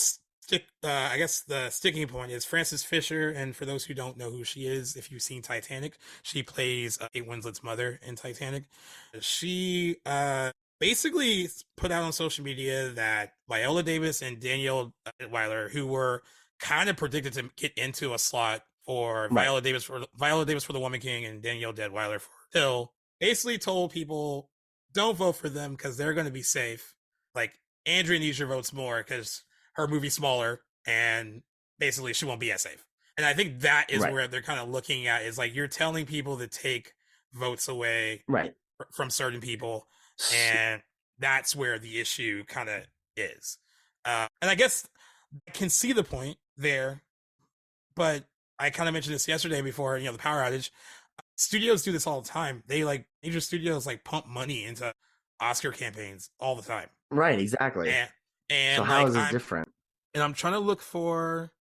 I guess the sticking point is Frances Fisher, and for those who don't know who she is, if you've seen Titanic, she plays Kate Winslet's mother in Titanic. She basically put out on social media that Viola Davis and Danielle Deadwyler, who were kind of predicted to get into a slot for Viola Davis for The Woman King and Danielle Deadwyler for Hill, basically told people don't vote for them because they're going to be safe. Like Andrea needs your votes more because her movie's smaller and basically she won't be as safe. And I think that is where they're kind of looking at is like you're telling people to take votes away from certain people, and that's where the issue kind of is. And I guess I can see the point there, but I kind of mentioned this yesterday before, the power outage. Studios do this all the time. Major studios like pump money into Oscar campaigns all the time. Right, exactly. And so how is it different? And I'm trying to look for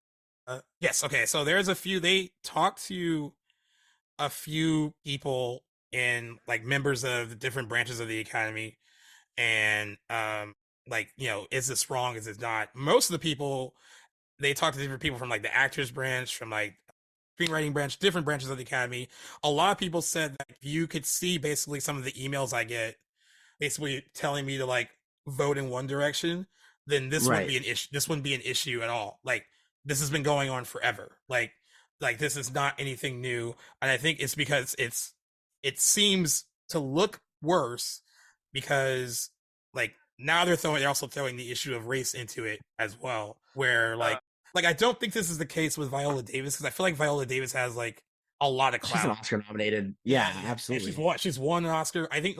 yes, okay. So there's a few. They talked to a few people and like members of the different branches of the academy, and like, is this wrong? Is it not? Most of the people, they talk to different people from like the actors branch, from like screenwriting branch, different branches of the academy. A lot of people said that if you could see basically some of the emails I get basically telling me to like vote in one direction, then this wouldn't Right. be an issue. This wouldn't be an issue at all. Like, this has been going on forever. Like this is not anything new. And I think it's because it seems to look worse because like now they're also throwing the issue of race into it as well. Where like I don't think this is the case with Viola Davis, because I feel like Viola Davis has like a lot of She's an clout. Oscar nominated. Yeah, Yeah, yeah, and absolutely. she's won an Oscar. I think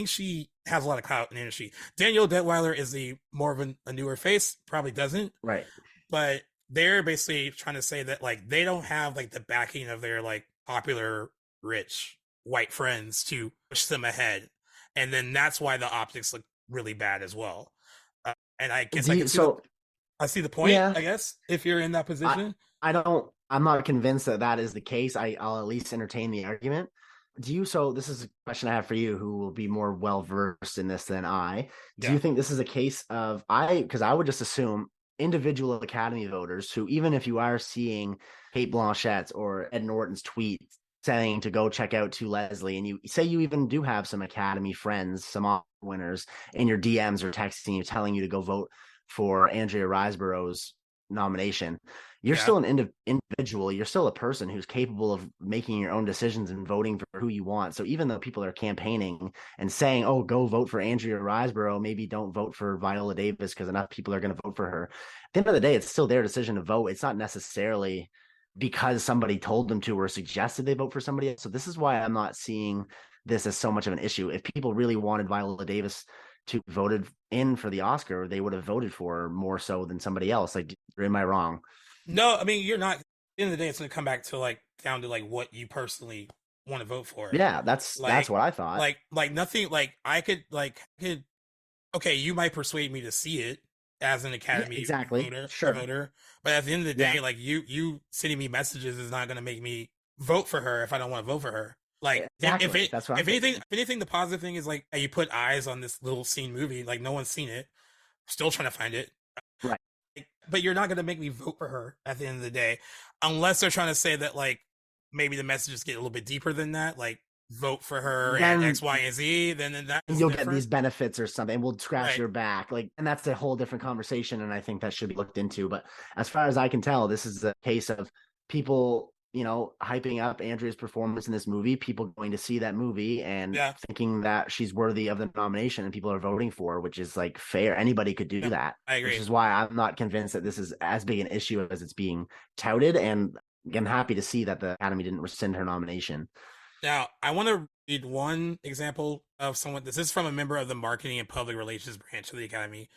she has a lot of clout in the industry. Danielle Detweiler is the more of a newer face, probably doesn't, Right. but they're basically trying to say that like they don't have like the backing of their like popular rich white friends to push them ahead, and then that's why the optics look really bad as well. And I guess Do you, so I see the point, yeah, I guess, if you're in that I position. I'm not convinced that that is the case. I'll at least entertain the argument. So this is a question I have for you, who will be more well versed in this than I. Do Yeah, you think this is a case of because I would just assume individual Academy voters who, even if you are seeing Kate Blanchett's or Ed Norton's tweet saying to go check out To Leslie, and you say you even do have some Academy friends, some Oscar winners in your DMs or texting you telling you to go vote for Andrea Riseborough's nomination, you're yeah. still an individual. You're still a person who's capable of making your own decisions and voting for who you want. So even though people are campaigning and saying, "Oh, go vote for Andrea Riseborough," maybe don't vote for Viola Davis because enough people are going to vote for her. At the end of the day, it's still their decision to vote. It's not necessarily because somebody told them to or suggested they vote for somebody else. So this is why I'm not seeing this as so much of an issue. If people really wanted Viola Davis to voted in for the Oscar, they would have voted for her more so than somebody else. Like, am I wrong? No, I mean, you're not. At the end of the day, it's going to come back to like down to like what you personally want to vote for. Yeah, that's Like, what I thought. like nothing. Like I could. Okay, you might persuade me to see it as an Yeah, Academy exactly. Sure. voter, but at the end of the Yeah, day, like you sending me messages is not going to make me vote for her if I don't want to vote for her. Like exactly. That's what I'm thinking. if anything, the positive thing is like you put eyes on this little scene movie. Like no one's seen it. Still trying to find it. Right. But you're not going to make me vote for her at the end of the day, unless they're trying to say that like maybe the messages get a little bit deeper than that, like vote for her and Then X, Y, and Z. Then that is you'll get these different, benefits or something. We'll scratch right? your back. Like, and that's a whole different conversation. And I think that should be looked into. But as far as I can tell, this is a case of people, hyping up Andrea's performance in this movie, people going to see that movie and Yeah, thinking that she's worthy of the nomination, and people are voting for her, which is like fair. Anybody could do yeah, that, I which agree. is why I'm not convinced that this is as big an issue as it's being touted. And I'm happy to see that the Academy didn't rescind her nomination. Now, I want to read one example of someone. This is from a member of the marketing and public relations branch of the Academy,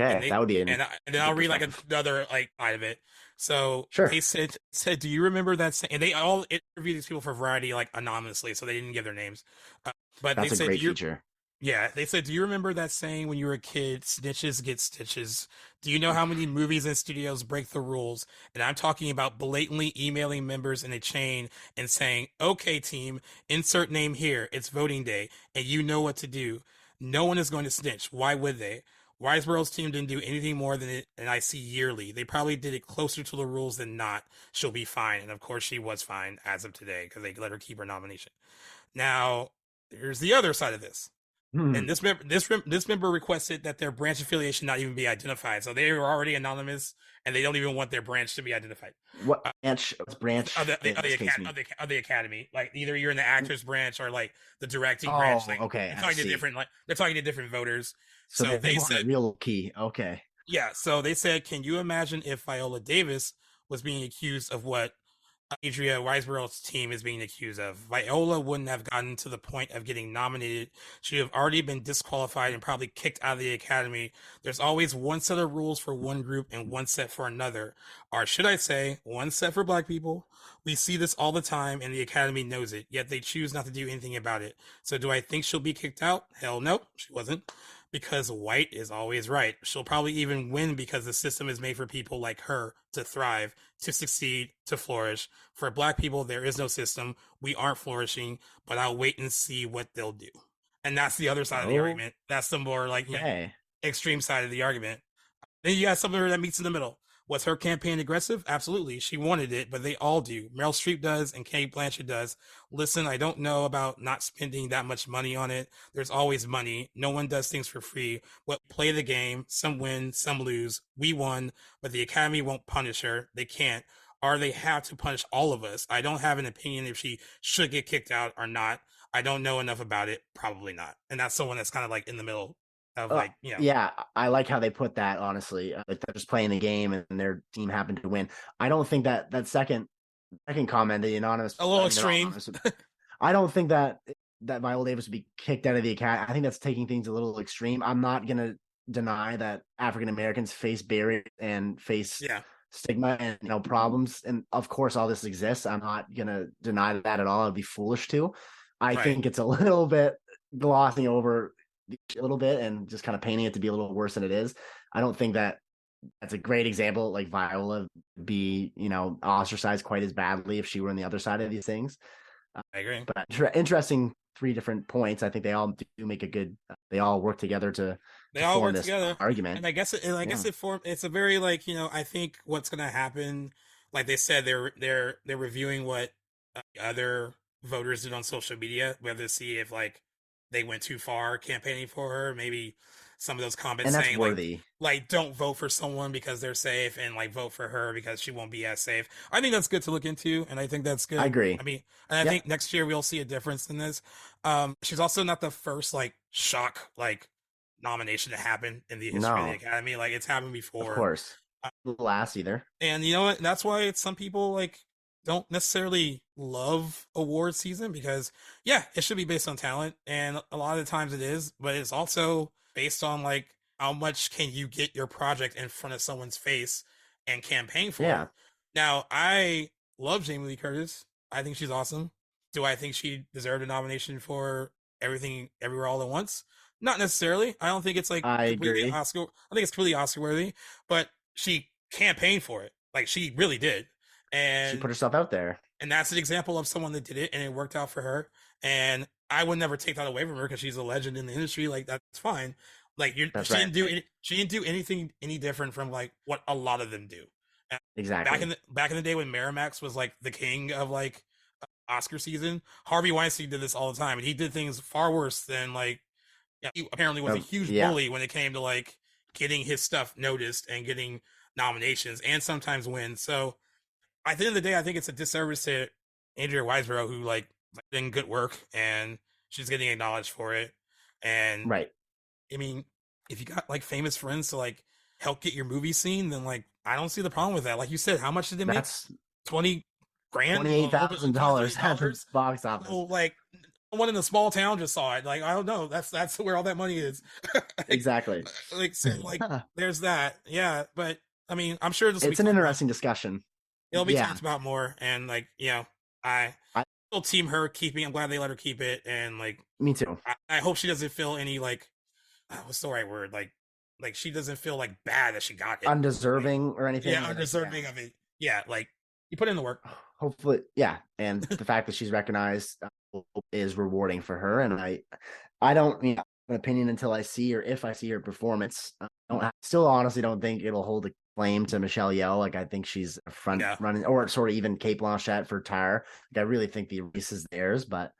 and Okay, they that would be and then a I'll good read like perspective. another like side of it. So Sure. they said, do you remember that? And they all interviewed these people for Variety like anonymously, so they didn't give their names. Uh, but they That's a said, do great you feature. Yeah, they said, "Do you remember that saying when you were a kid, snitches get stitches? Do you know how many movies and studios break the rules?" And I'm talking about blatantly emailing members in a chain and saying, "Okay, team, insert name here. It's voting day, and you know what to do. No one is going to snitch. Why would they?" Riseborough's team didn't do anything more than it, and I see yearly. They probably did it closer to the rules than not. She'll be fine, and of course she was fine as of today because they let her keep her nomination. Now, here's the other side of this, Hmm. and this member requested that their branch affiliation not even be identified. So they were already anonymous, and they don't even want their branch to be identified. What Uh, branch? What's branch in this case mean? of the academy, like either you're in the actors branch or like the directing branch. Oh, Like okay, I see. they're talking to different voters. So So they they want a said, real key. Okay. yeah. So they said, can you imagine if Viola Davis was being accused of what Andrea Riseborough's team is being accused of? Viola wouldn't have gotten to the point of getting nominated. She'd have already been disqualified and probably kicked out of the academy. There's always one set of rules for one group and one set for another. Or should I say, one set for black people. We see this all the time and the academy knows it, yet they choose not to do anything about it. So do I think she'll be kicked out? Hell no, she wasn't. because white is always right. She'll probably even win because the system is made for people like her to thrive, to succeed, to flourish. For black people, there is no system. We aren't flourishing, but I'll wait and see what they'll do. And that's the other side of the Oh, argument. That's the more like, okay. extreme side of the argument. Then you got somebody that meets in the middle. Was her campaign aggressive? Absolutely. She wanted it, but they all do. Meryl Streep does and Kate Blanchett does. Listen, I don't know about not spending that much money on it. There's always money. No one does things for free. Well, play the game. Some win, some lose. We won, but the Academy won't punish her. They can't. Or they have to punish all of us. I don't have an opinion if she should get kicked out or not. I don't know enough about it. Probably not. And that's someone that's kind of like in the middle of like, Yeah, I like how they put that, honestly. Like they're just playing the game and their team happened to win. I don't think that second comment, the anonymous, a little extreme. I don't think that Viola Davis would be kicked out of the academy. I think that's taking things a little extreme. I'm not gonna deny that African Americans face barriers and face stigma and problems, and of course all this exists. I'm not gonna deny that at all. I'd be foolish to. I think it's a little bit glossing over a little bit and just kind of painting it to be a little worse than it is. I don't think that that's a great example. Like Viola be, ostracized quite as badly if she were on the other side of these things. I agree. But interesting 3 different points. I think they all do make a good. They all work together they all form work this together argument. And I guess it's a very like I think what's going to happen. Like they said, they're reviewing what other voters did on social media, whether to see if like they went too far campaigning for her. Maybe some of those comments saying worthy. like don't vote for someone because they're safe and like vote for her because she won't be as safe. I think that's good to look into, and I think that's good. I agree. I mean, and I think next year we'll see a difference in this. She's also not the first like shock like nomination to happen in the history of the Academy. Like it's happened before. Of course. Last either. And you know what? That's why some people like don't necessarily love award season because it should be based on talent, and a lot of the times it is, but it's also based on like how much can you get your project in front of someone's face and campaign for it. Now, I love Jamie Lee Curtis. I think she's awesome. Do I think she deserved a nomination for Everything Everywhere All at Once? Not necessarily. I don't think it's like completely Oscar. I think it's completely Oscar worthy, but she campaigned for it. Like she really did. And she put herself out there. And that's an example of someone that did it and it worked out for her. And I would never take that away from her because she's a legend in the industry. Like that's fine. Like she didn't do anything any different from like what a lot of them do. And exactly. Back in the day when Miramax was like the king of like Oscar season, Harvey Weinstein did this all the time, and he did things far worse than like he apparently was a huge bully when it came to like getting his stuff noticed and getting nominations and sometimes wins. So at the end of the day, I think it's a disservice to Andrea Riseborough, who like did good work and she's getting acknowledged for it. And right. I mean, if you got like famous friends to like help get your movie seen, then like I don't see the problem with that. Like you said, how much did they make? $20,000, $28,000 at the box office. So like someone in a small town just saw it. Like I don't know. That's where all that money is. Exactly. Like so, like there's that. Yeah, but I mean, I'm sure it's an interesting discussion. It'll be talked about more, and like I still team her keeping. I'm glad they let her keep it, and like me too. I hope she doesn't feel any like what's the right word like she doesn't feel like bad that she got it, undeserving or anything. Yeah, undeserving of it. Yeah, like you put in the work. Hopefully, and the fact that she's recognized is rewarding for her. And I don't have an opinion until I see her. If I see her performance, I still honestly don't think it'll hold a claim to Michelle Yeoh. Like I think she's a front running, or sort of even Kate Blanchett for Tyre. Like I really think the race is theirs, but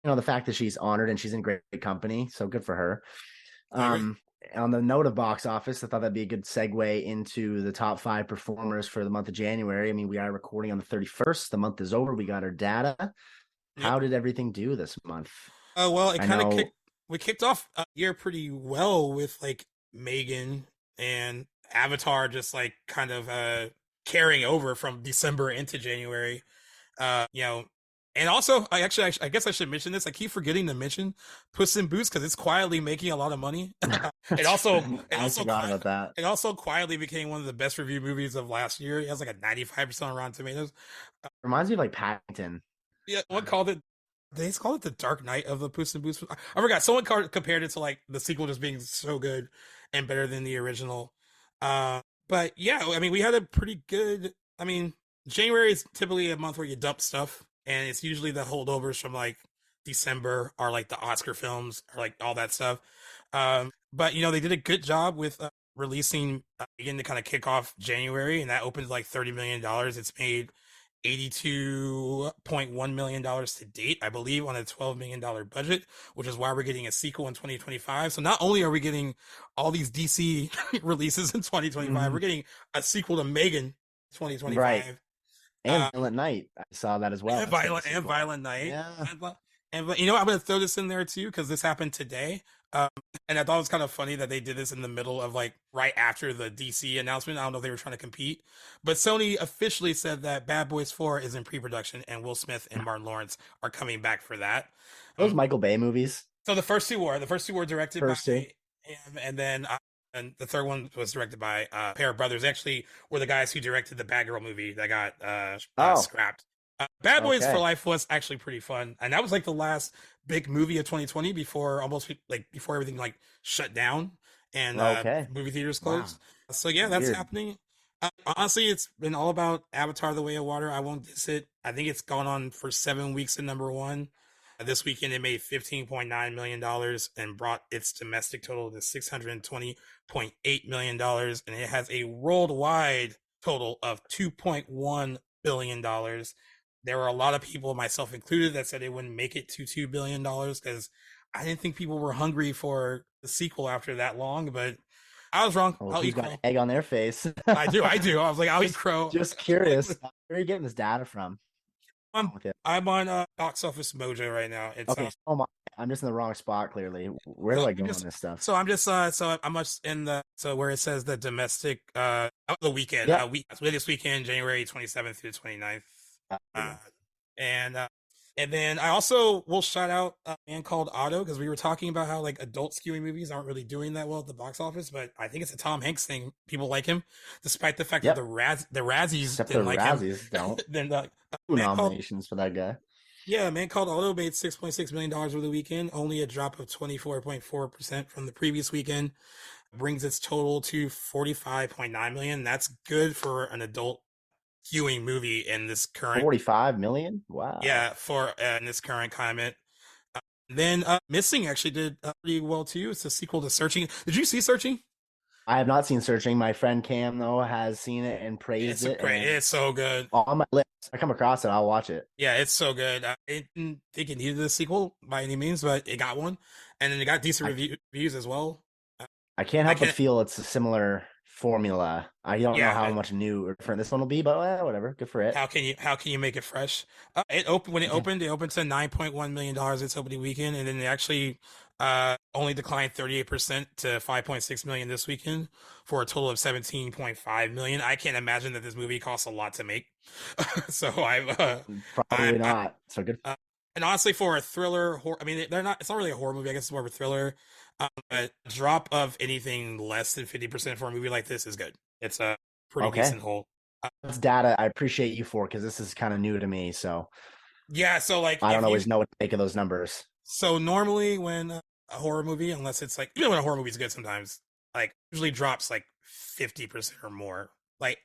the fact that she's honored and she's in great company, so good for her. On the note of box office, I thought that'd be a good segue into the top 5 performers for the month of January. I mean, we are recording on the 31st. The month is over. We got our data. Yep. How did everything do this month? Well, it kind of kicked off a year pretty well with like Megan and Avatar just like kind of carrying over from December into January. And also, I guess I should mention this. I keep forgetting to mention Puss in Boots because it's quietly making a lot of money. It also quietly became one of the best reviewed movies of last year. It has like a 95% on Rotten Tomatoes. Reminds me of like Paddington. Yeah, what called it? They call it the Dark Knight of the Puss in Boots. I forgot. Someone compared it to like the sequel just being so good and better than the original. But yeah, I mean, we had a pretty good. I mean, January is typically a month where you dump stuff, and it's usually the holdovers from like December or like the Oscar films or like all that stuff. But they did a good job with releasing again to kind of kick off January, and that opened like $30 million. It's made $82.1 million to date, I believe, on a $12 million budget, which is why we're getting a sequel in 2025. So not only are we getting all these DC releases in 2025, we're getting a sequel to Megan 2025. Right. And Violent Night. I saw that as well. And Violent Night. Yeah. And I'm going to throw this in there too, because this happened today. And I thought it was kind of funny that they did this in the middle of like right after the DC announcement. I don't know if they were trying to compete, but Sony officially said that Bad Boys 4 is in pre-production and Will Smith and Martin Lawrence are coming back for that. Those Michael Bay movies. So the first two were directed by him, and then and the third one was directed by a pair of brothers. Actually, were the guys who directed the Bad Girl movie that got scrapped. Bad Boys for Life was actually pretty fun, and that was like the last big movie of 2020 before everything like shut down and movie theaters closed. Wow. So yeah, that's happening. Honestly, it's been all about Avatar: The Way of Water. I won't diss it. I think it's gone on for 7 weeks at number one. This weekend, it made $15.9 million and brought its domestic total to $620.8 million, and it has a worldwide total of $2.1 billion. There were a lot of people, myself included, that said it wouldn't make it to $2 billion because I didn't think people were hungry for the sequel after that long, but I was wrong. I'll eat crow. Egg on their face. I do. I was like, I'll eat crow. Just curious. Where are you getting this data from? I'm on Box Office Mojo right now. It's, okay. I'm just in the wrong spot. Clearly, where do I go on this stuff? So I'm just where it says the domestic the weekend. This weekend, January 27th through the 29th. And then I also will shout out a man called Otto, because we were talking about how like adult skewing movies aren't really doing that well at the box office, but I think it's a Tom Hanks thing. People like him, despite the fact that the Razzies didn't like him. Don't. Then two nominations for that guy. Yeah, a man called Otto made $6.6 million over the weekend, only a drop of 24.4% from the previous weekend. Brings its total to $45.9 million. That's good for an adult skewing movie in this current 45 million. Wow. Yeah, for in this current climate. Then Missing actually did pretty well too. It's a sequel to Searching. Did you see Searching? I have not seen Searching. My friend Cam though has seen it and praised it. It's so good. On my list, I come across it, I'll watch it. Yeah, it's so good. I didn't think it needed a sequel by any means, but it got one, and then it got decent reviews as well. I can't help but feel it's a similar formula. I don't know how much new or different this one will be, but whatever. Good for it. How can you make it fresh? It opened to $9.1 million its opening weekend, and then they actually only declined 38% to $5.6 million this weekend for a total of $17.5 million. I can't imagine that this movie costs a lot to make. So probably not. So good. And honestly, for a thriller, I mean, it's not really a horror movie. I guess it's more of a thriller. A drop of anything less than 50% for a movie like this is good. It's a pretty decent hold. That's data I appreciate you for, because this is kind of new to me. So yeah, so like I don't always know what to make of those numbers. So normally when a horror movie, unless it's like, even when a horror movie is good, sometimes like usually drops like 50% or more. Like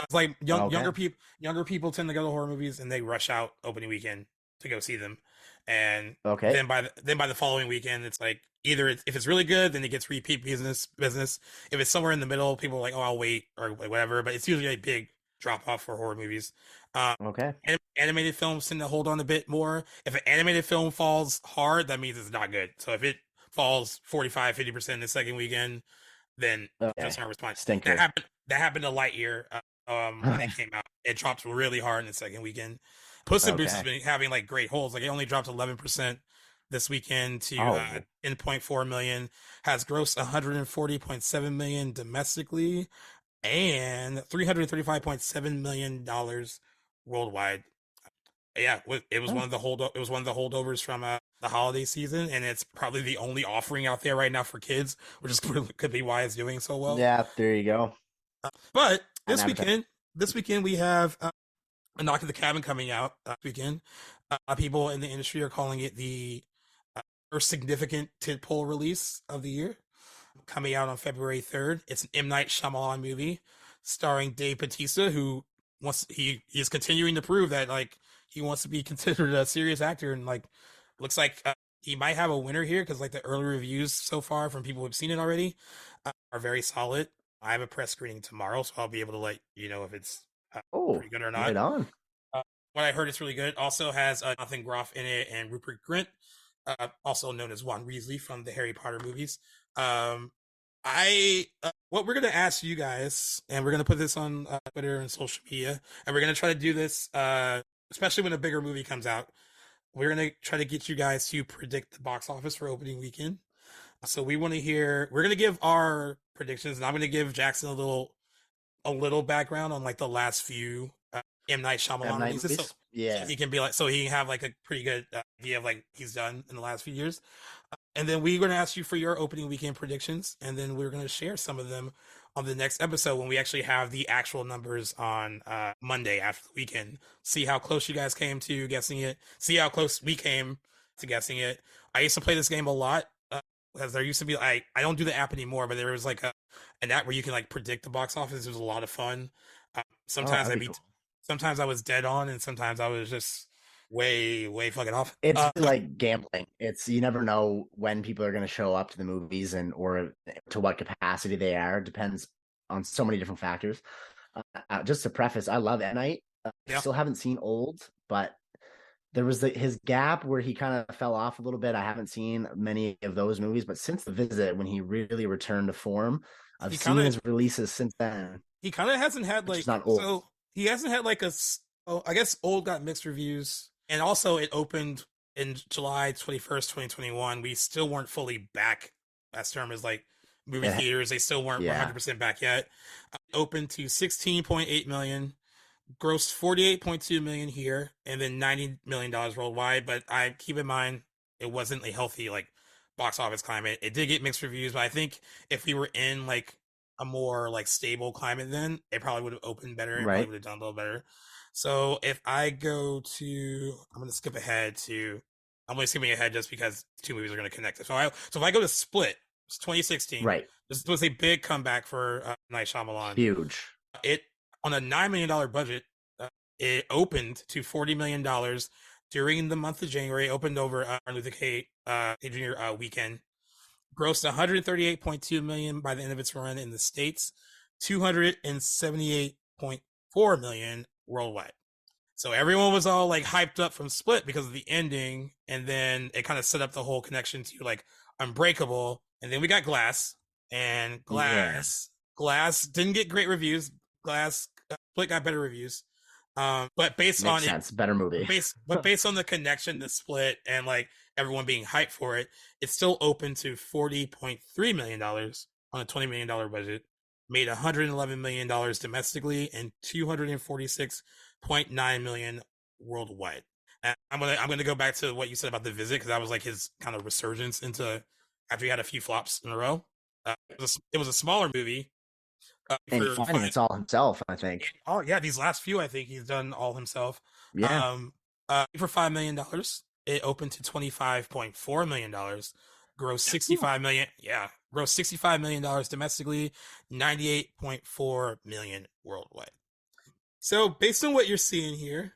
it's like younger people tend to go to horror movies and they rush out opening weekend to go see them, and then by the following weekend, it's like either if it's really good, then it gets repeat business. If it's somewhere in the middle, people are like, oh, I'll wait or whatever. But it's usually a big drop off for horror movies. Animated films tend to hold on a bit more. If an animated film falls hard, that means it's not good. So if it falls 45-50% the second weekend, then just our response. Stinker. That happened to Lightyear when it came out. It dropped really hard in the second weekend. Puss in Boots has been having like great holds. Like it only dropped 11% this weekend to $10.4 million. Has grossed $140.7 million domestically and $335.7 million worldwide. Yeah, it was one of the holdovers from the holiday season, and it's probably the only offering out there right now for kids, which is could be why it's doing so well. Yeah, there you go. But this weekend we have A Knock at the Cabin coming out this weekend. People in the industry are calling it the first significant tentpole release of the year, coming out on February 3rd. It's an M. Night Shyamalan movie starring Dave Bautista, who he is continuing to prove that like he wants to be considered a serious actor, and like looks like he might have a winner here because like the early reviews so far from people who've seen it already are very solid. I have a press screening tomorrow, so I'll be able to let you know if it's Oh, pretty good or not. right on. What I heard, it's really good. Also has Jonathan Groff in it and Rupert Grint, also known as Ron Weasley from the Harry Potter movies. I What we're gonna ask you guys, and we're gonna put this on Twitter and social media, and we're gonna try to do this, especially when a bigger movie comes out. We're gonna try to get you guys to predict the box office for opening weekend. So we want to hear. We're gonna give our predictions, and I'm gonna give Jackson a little background on like the last few M. Night Shyamalan releases, so Yeah. he can be like, so he can have like a pretty good idea of like he's done in the last few years. And then we're going to ask you for your opening weekend predictions, and then we're going to share some of them on the next episode when we actually have the actual numbers on Monday after the weekend. See how close you guys came to guessing it. See how close we came to guessing it. I used to play this game a lot. Because there used to be, I don't do the app anymore, but there was like an app where you can like predict the box office. It was a lot of fun. Sometimes That'd be cool. sometimes I was dead on, and sometimes I was just way fucking off. It's like gambling. It's you never know when people are going to show up to the movies and or to what capacity they are. It depends on so many different factors. Just to preface, I love M. Night. Yeah. Still haven't seen Old, but there was his gap where he kind of fell off a little bit. I haven't seen many of those movies, but since The Visit, when he really returned to form, I've seen his releases since then. He kind of hasn't had like, not old. So he hasn't had like I guess Old got mixed reviews, and also it opened in July 21st, 2021. We still weren't fully back. Last term is like movie theaters. They still weren't 100% back yet. Opened to 16.8 million. Grossed 48.2 million here, and then $90 million worldwide. But I keep in mind it wasn't a healthy like box office climate. It did get mixed reviews, but I think if we were in like a more like stable climate, then it probably would have opened better and probably would have done a little better. So if I go to, I'm going to skip ahead to, I'm only skipping ahead just because two movies are going to connect. So if I go to Split, it's 2016. Right. This was a big comeback for Night Shyamalan. Huge. It on a $9 million budget, it opened to $40 million during the month of January. Opened over Martin Luther King Jr. Weekend. Grossed 138.2 million by the end of its run in the States, 278.4 million worldwide. So everyone was all like hyped up from Split because of the ending, and then it kind of set up the whole connection to like Unbreakable, and then we got Glass, and Glass didn't get great reviews. Split got better reviews, but based on better movie. Based on the connection to Split and like everyone being hyped for it, it's still open to $40.3 million on a $20 million budget. Made $111 million domestically and $246.9 million worldwide. And I'm gonna go back to what you said about The Visit, because that was like his kind of resurgence into after he had a few flops in a row. It was a smaller movie. And it's all himself, I think. Oh yeah, these last few, I think he's done all himself. Yeah. For $5 million, it opened to $25.4 million. Gross $65 million. Yeah, gross $65 million domestically, $98.4 million worldwide. So based on what you're seeing here,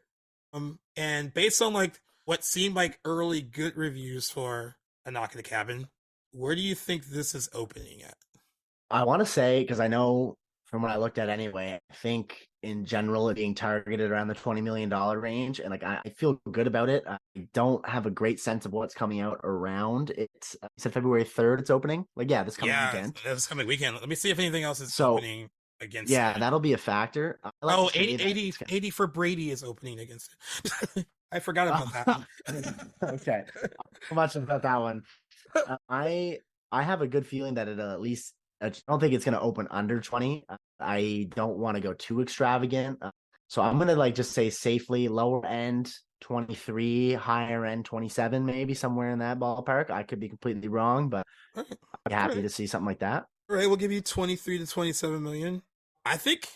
and based on like what seemed like early good reviews for A Knock at the Cabin, where do you think this is opening at? I want to say, because I know from what I looked at anyway, I think in general it being targeted around the $20 million range. And like, I feel good about it. I don't have a great sense of what's coming out around. It's you said February 3rd it's opening. Like, this coming weekend. This coming weekend. Let me see if anything else is opening against it. That'll be a factor. 80 for Brady is opening against it. I forgot about that. Okay. Not much about that one. I have a good feeling that it'll at least, I don't think it's going to open under 20. I don't want to go too extravagant. So I'm going to like just say safely lower end 23, higher end 27, maybe somewhere in that ballpark. I could be completely wrong, but I'm happy to see something like that. All right, we'll give you 23 to 27 million. I think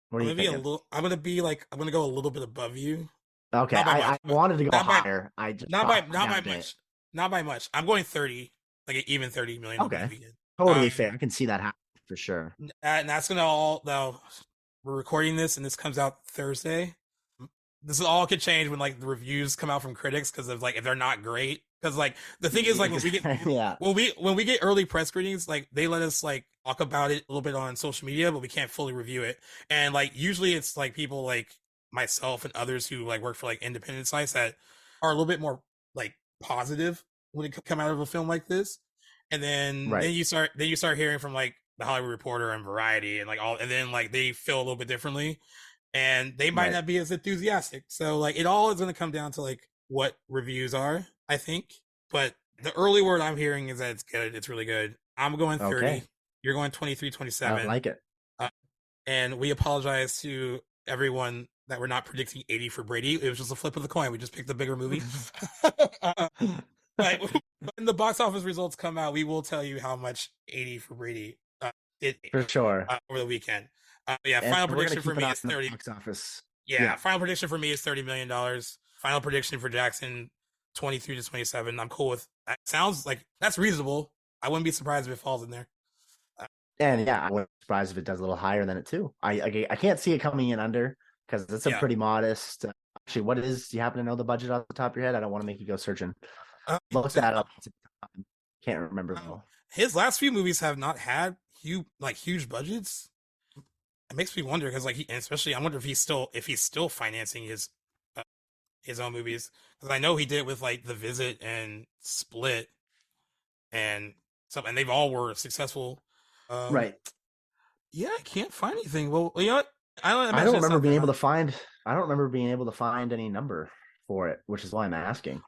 what are you thinking? I'm going to go a little bit above you. Okay, Not by I much. wanted to go Not by higher. I just not brought by it not down by a bit. much. Not by much. I'm going 30, like an even 30 million opening Okay, weekend. totally Um, fair. I can see that happen for sure. and that's gonna all though. We're recording this, and this comes out Thursday. This all could change when like the reviews come out from critics because of like if they're not great. Because like the thing is like when we get Yeah, when we get early press screenings, like they let us like talk about it a little bit on social media, but we can't fully review it. And like usually it's like people like myself and others who like work for like independent sites that are a little bit more like positive when it come out of a film like this. And right. then you start hearing from like the Hollywood Reporter and Variety and like all, and then like they feel a little bit differently, and they might Right. not be as enthusiastic. So like it all is going to come down to like what reviews are, I think. But the early word I'm hearing is that it's good. It's really good. I'm going 30. Okay. You're going 23, I 27. like it. Uh, and we apologize to everyone that we're not predicting 80 for Brady. It was just a flip of the coin. We just picked the bigger movie. uh, but when the box office results come out, we will tell you how much 80 for Brady did For sure. over the weekend. Yeah, And final we're gonna prediction keep for an me eye is on the 30. box office. Yeah, final prediction for me is $30 million. Final prediction for Jackson, 23 to 27. I'm cool with that. Sounds like that's reasonable. I wouldn't be surprised if it falls in there. And yeah, I wouldn't be surprised if it does a little higher than it too. I can't see it coming in under because it's a Yeah. pretty modest. Actually, what is? Do you happen to know the budget off the top of your head? I don't want to make you go searching. Look that up. Can't remember though. His last few movies have not had huge budgets. It makes me wonder because and especially I wonder if he's still financing his own movies, because I know he did it with like The Visit and Split and some, and they've all were successful. Right. Yeah, I can't find anything. Well, you know what? I don't remember being able to find. I don't remember being able to find any number for it, which is why I'm asking.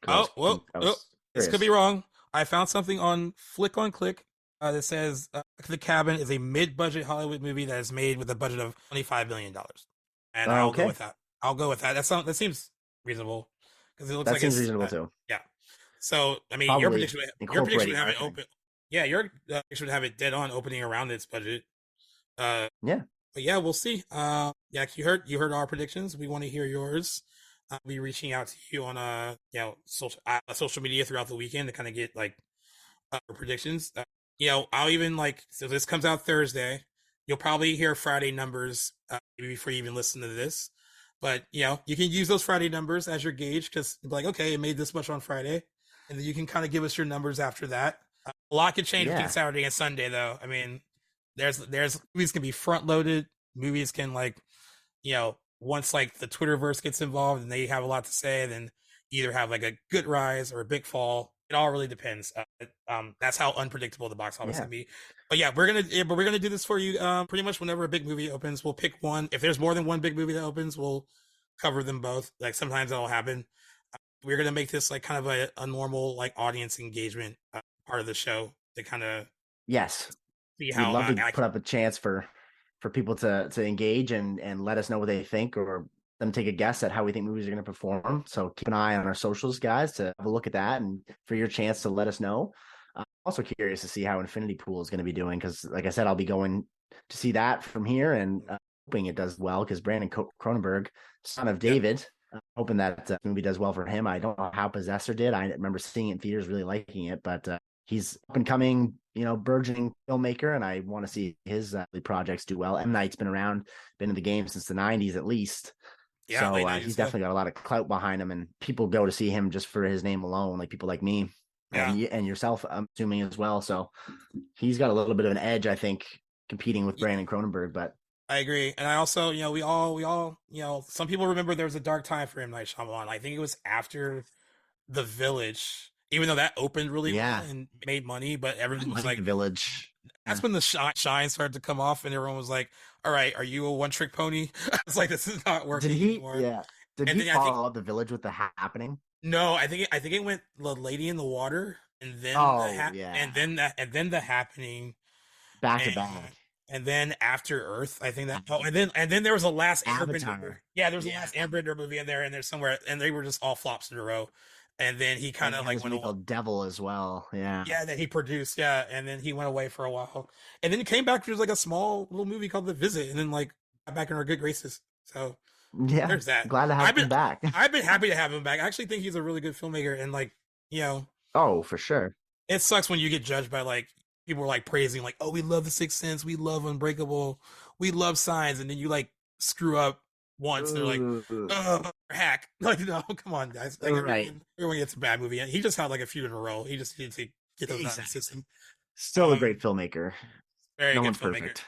This could be wrong. I found something on Flick on Click that says The Cabin is a mid-budget Hollywood movie that is made with a budget of $25 million, and I'll go with that. That seems reasonable because it looks like seems reasonable too. Yeah. So I mean, Probably your prediction would have it open. Yeah, your prediction would have it dead on opening around its budget. Yeah. But yeah, we'll see. Yeah, you heard our predictions. We want to hear yours. I'll be reaching out to you on social media throughout the weekend to kind of get like predictions. I'll even so this comes out Thursday. You'll probably hear Friday numbers maybe before you even listen to this. But you can use those Friday numbers as your gauge, because like, okay, it made this much on Friday, and then you can kind of give us your numbers after that. A lot could change between Saturday and Sunday, though. I mean, there's movies can be front loaded. Movies can once like the Twitterverse gets involved and they have a lot to say, then either have like a good rise or a big fall. It all really depends. That's how unpredictable the box office can be. But yeah, we're gonna do this for you. Pretty much whenever a big movie opens, we'll pick one. If there's more than one big movie that opens, we'll cover them both. Like sometimes that'll happen. We're gonna make this like kind of a normal like audience engagement part of the show to kind of see how. We'd love to put up a chance for people to engage and let us know what they think, or them take a guess at how we think movies are going to perform. So keep an eye on our socials, guys, to have a look at that and for your chance to let us know. I'm also curious to see how Infinity Pool is going to be doing, because like I said, I'll be going to see that from here, and hoping it does well, because Brandon Cronenberg, son of David, hoping that movie does well for him. I don't know how Possessor did. I remember seeing it in theaters, really liking it, but he's up and coming, burgeoning filmmaker, and I want to see his projects do well. M. Night's been around, been in the game since the 90s at least. Yeah, so he's definitely got a lot of clout behind him, and people go to see him just for his name alone, like people like me and yourself, I'm assuming, as well. So he's got a little bit of an edge, I think, competing with Brandon Cronenberg. But I agree. And I also, we all, some people remember there was a dark time for M. Night Shyamalan. I think it was after The Village, even though that opened really well and made money, but everyone was like, The Village. That's when the shine started to come off, and everyone was like, all right, are you a one-trick pony? It's like, this is not working anymore. Yeah. Did he follow up The Village with The Happening? No, I think it went The Lady in the Water, and then and then The Happening, back to back. And then After Earth, I think that. Oh, and then there was a last Avatar. Airbender. Yeah, there was a last Airbender movie in there, and there's somewhere, and they were just all flops in a row. And then he kind of like went called Devil as well. Yeah. Yeah, that he produced. Yeah, and then he went away for a while, and then he came back to like a small little movie called The Visit, and then like got back in our good graces. So Yeah, there's that. glad to have him back. I've been happy to have him back. I actually think he's a really good filmmaker, and like, you know, Oh, for sure. it sucks when you get judged by like people are like praising like, oh, we love The Sixth Sense, we love Unbreakable, we love Signs, and then you like screw up once, they're like, Ooh. oh, hack. Like, no, come on, guys. Like, Right. everyone gets a bad movie, and he just had like a few in a row. He just needed to get those out of the Exactly. system. Still a great filmmaker. Very No good one's filmmaker. perfect.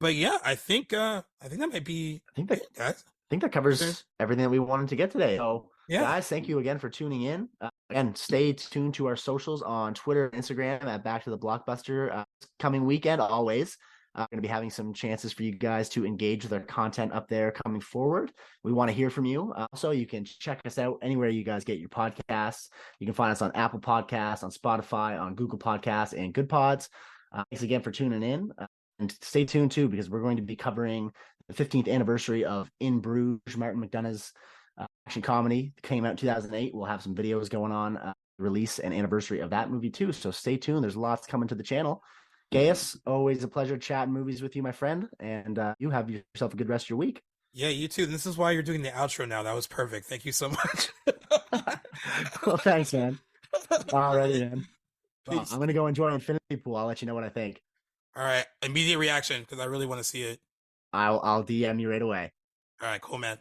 But yeah, I think that might be I think that it, guys. I think that covers everything that we wanted to get today. So, Yeah. guys, thank you again for tuning in. Again, stay tuned to our socials on Twitter and Instagram at Back to the Blockbuster. Coming weekend, always. I'm going to be having some chances for you guys to engage with our content up there coming forward. We want to hear from you. Also, you can check us out anywhere you guys get your podcasts. You can find us on Apple Podcasts, on Spotify, on Google Podcasts, and Good Pods. Thanks again for tuning in. And stay tuned, too, because we're going to be covering the 15th anniversary of In Bruges, Martin McDonagh's action comedy. It came out in 2008. We'll have some videos going on, release and anniversary of that movie, too. So stay tuned. There's lots coming to the channel. Gaius, always a pleasure chatting movies with you, my friend. And you have yourself a good rest of your week. Yeah, you too. This is why you're doing the outro now. That was perfect. Thank you so much. Well, thanks, man. Alrighty, man. Well, Peace. I'm going to go enjoy Infinity Pool. I'll let you know what I think. All right. Immediate reaction because I really want to see it. I'll DM you right away. All right. Cool, man.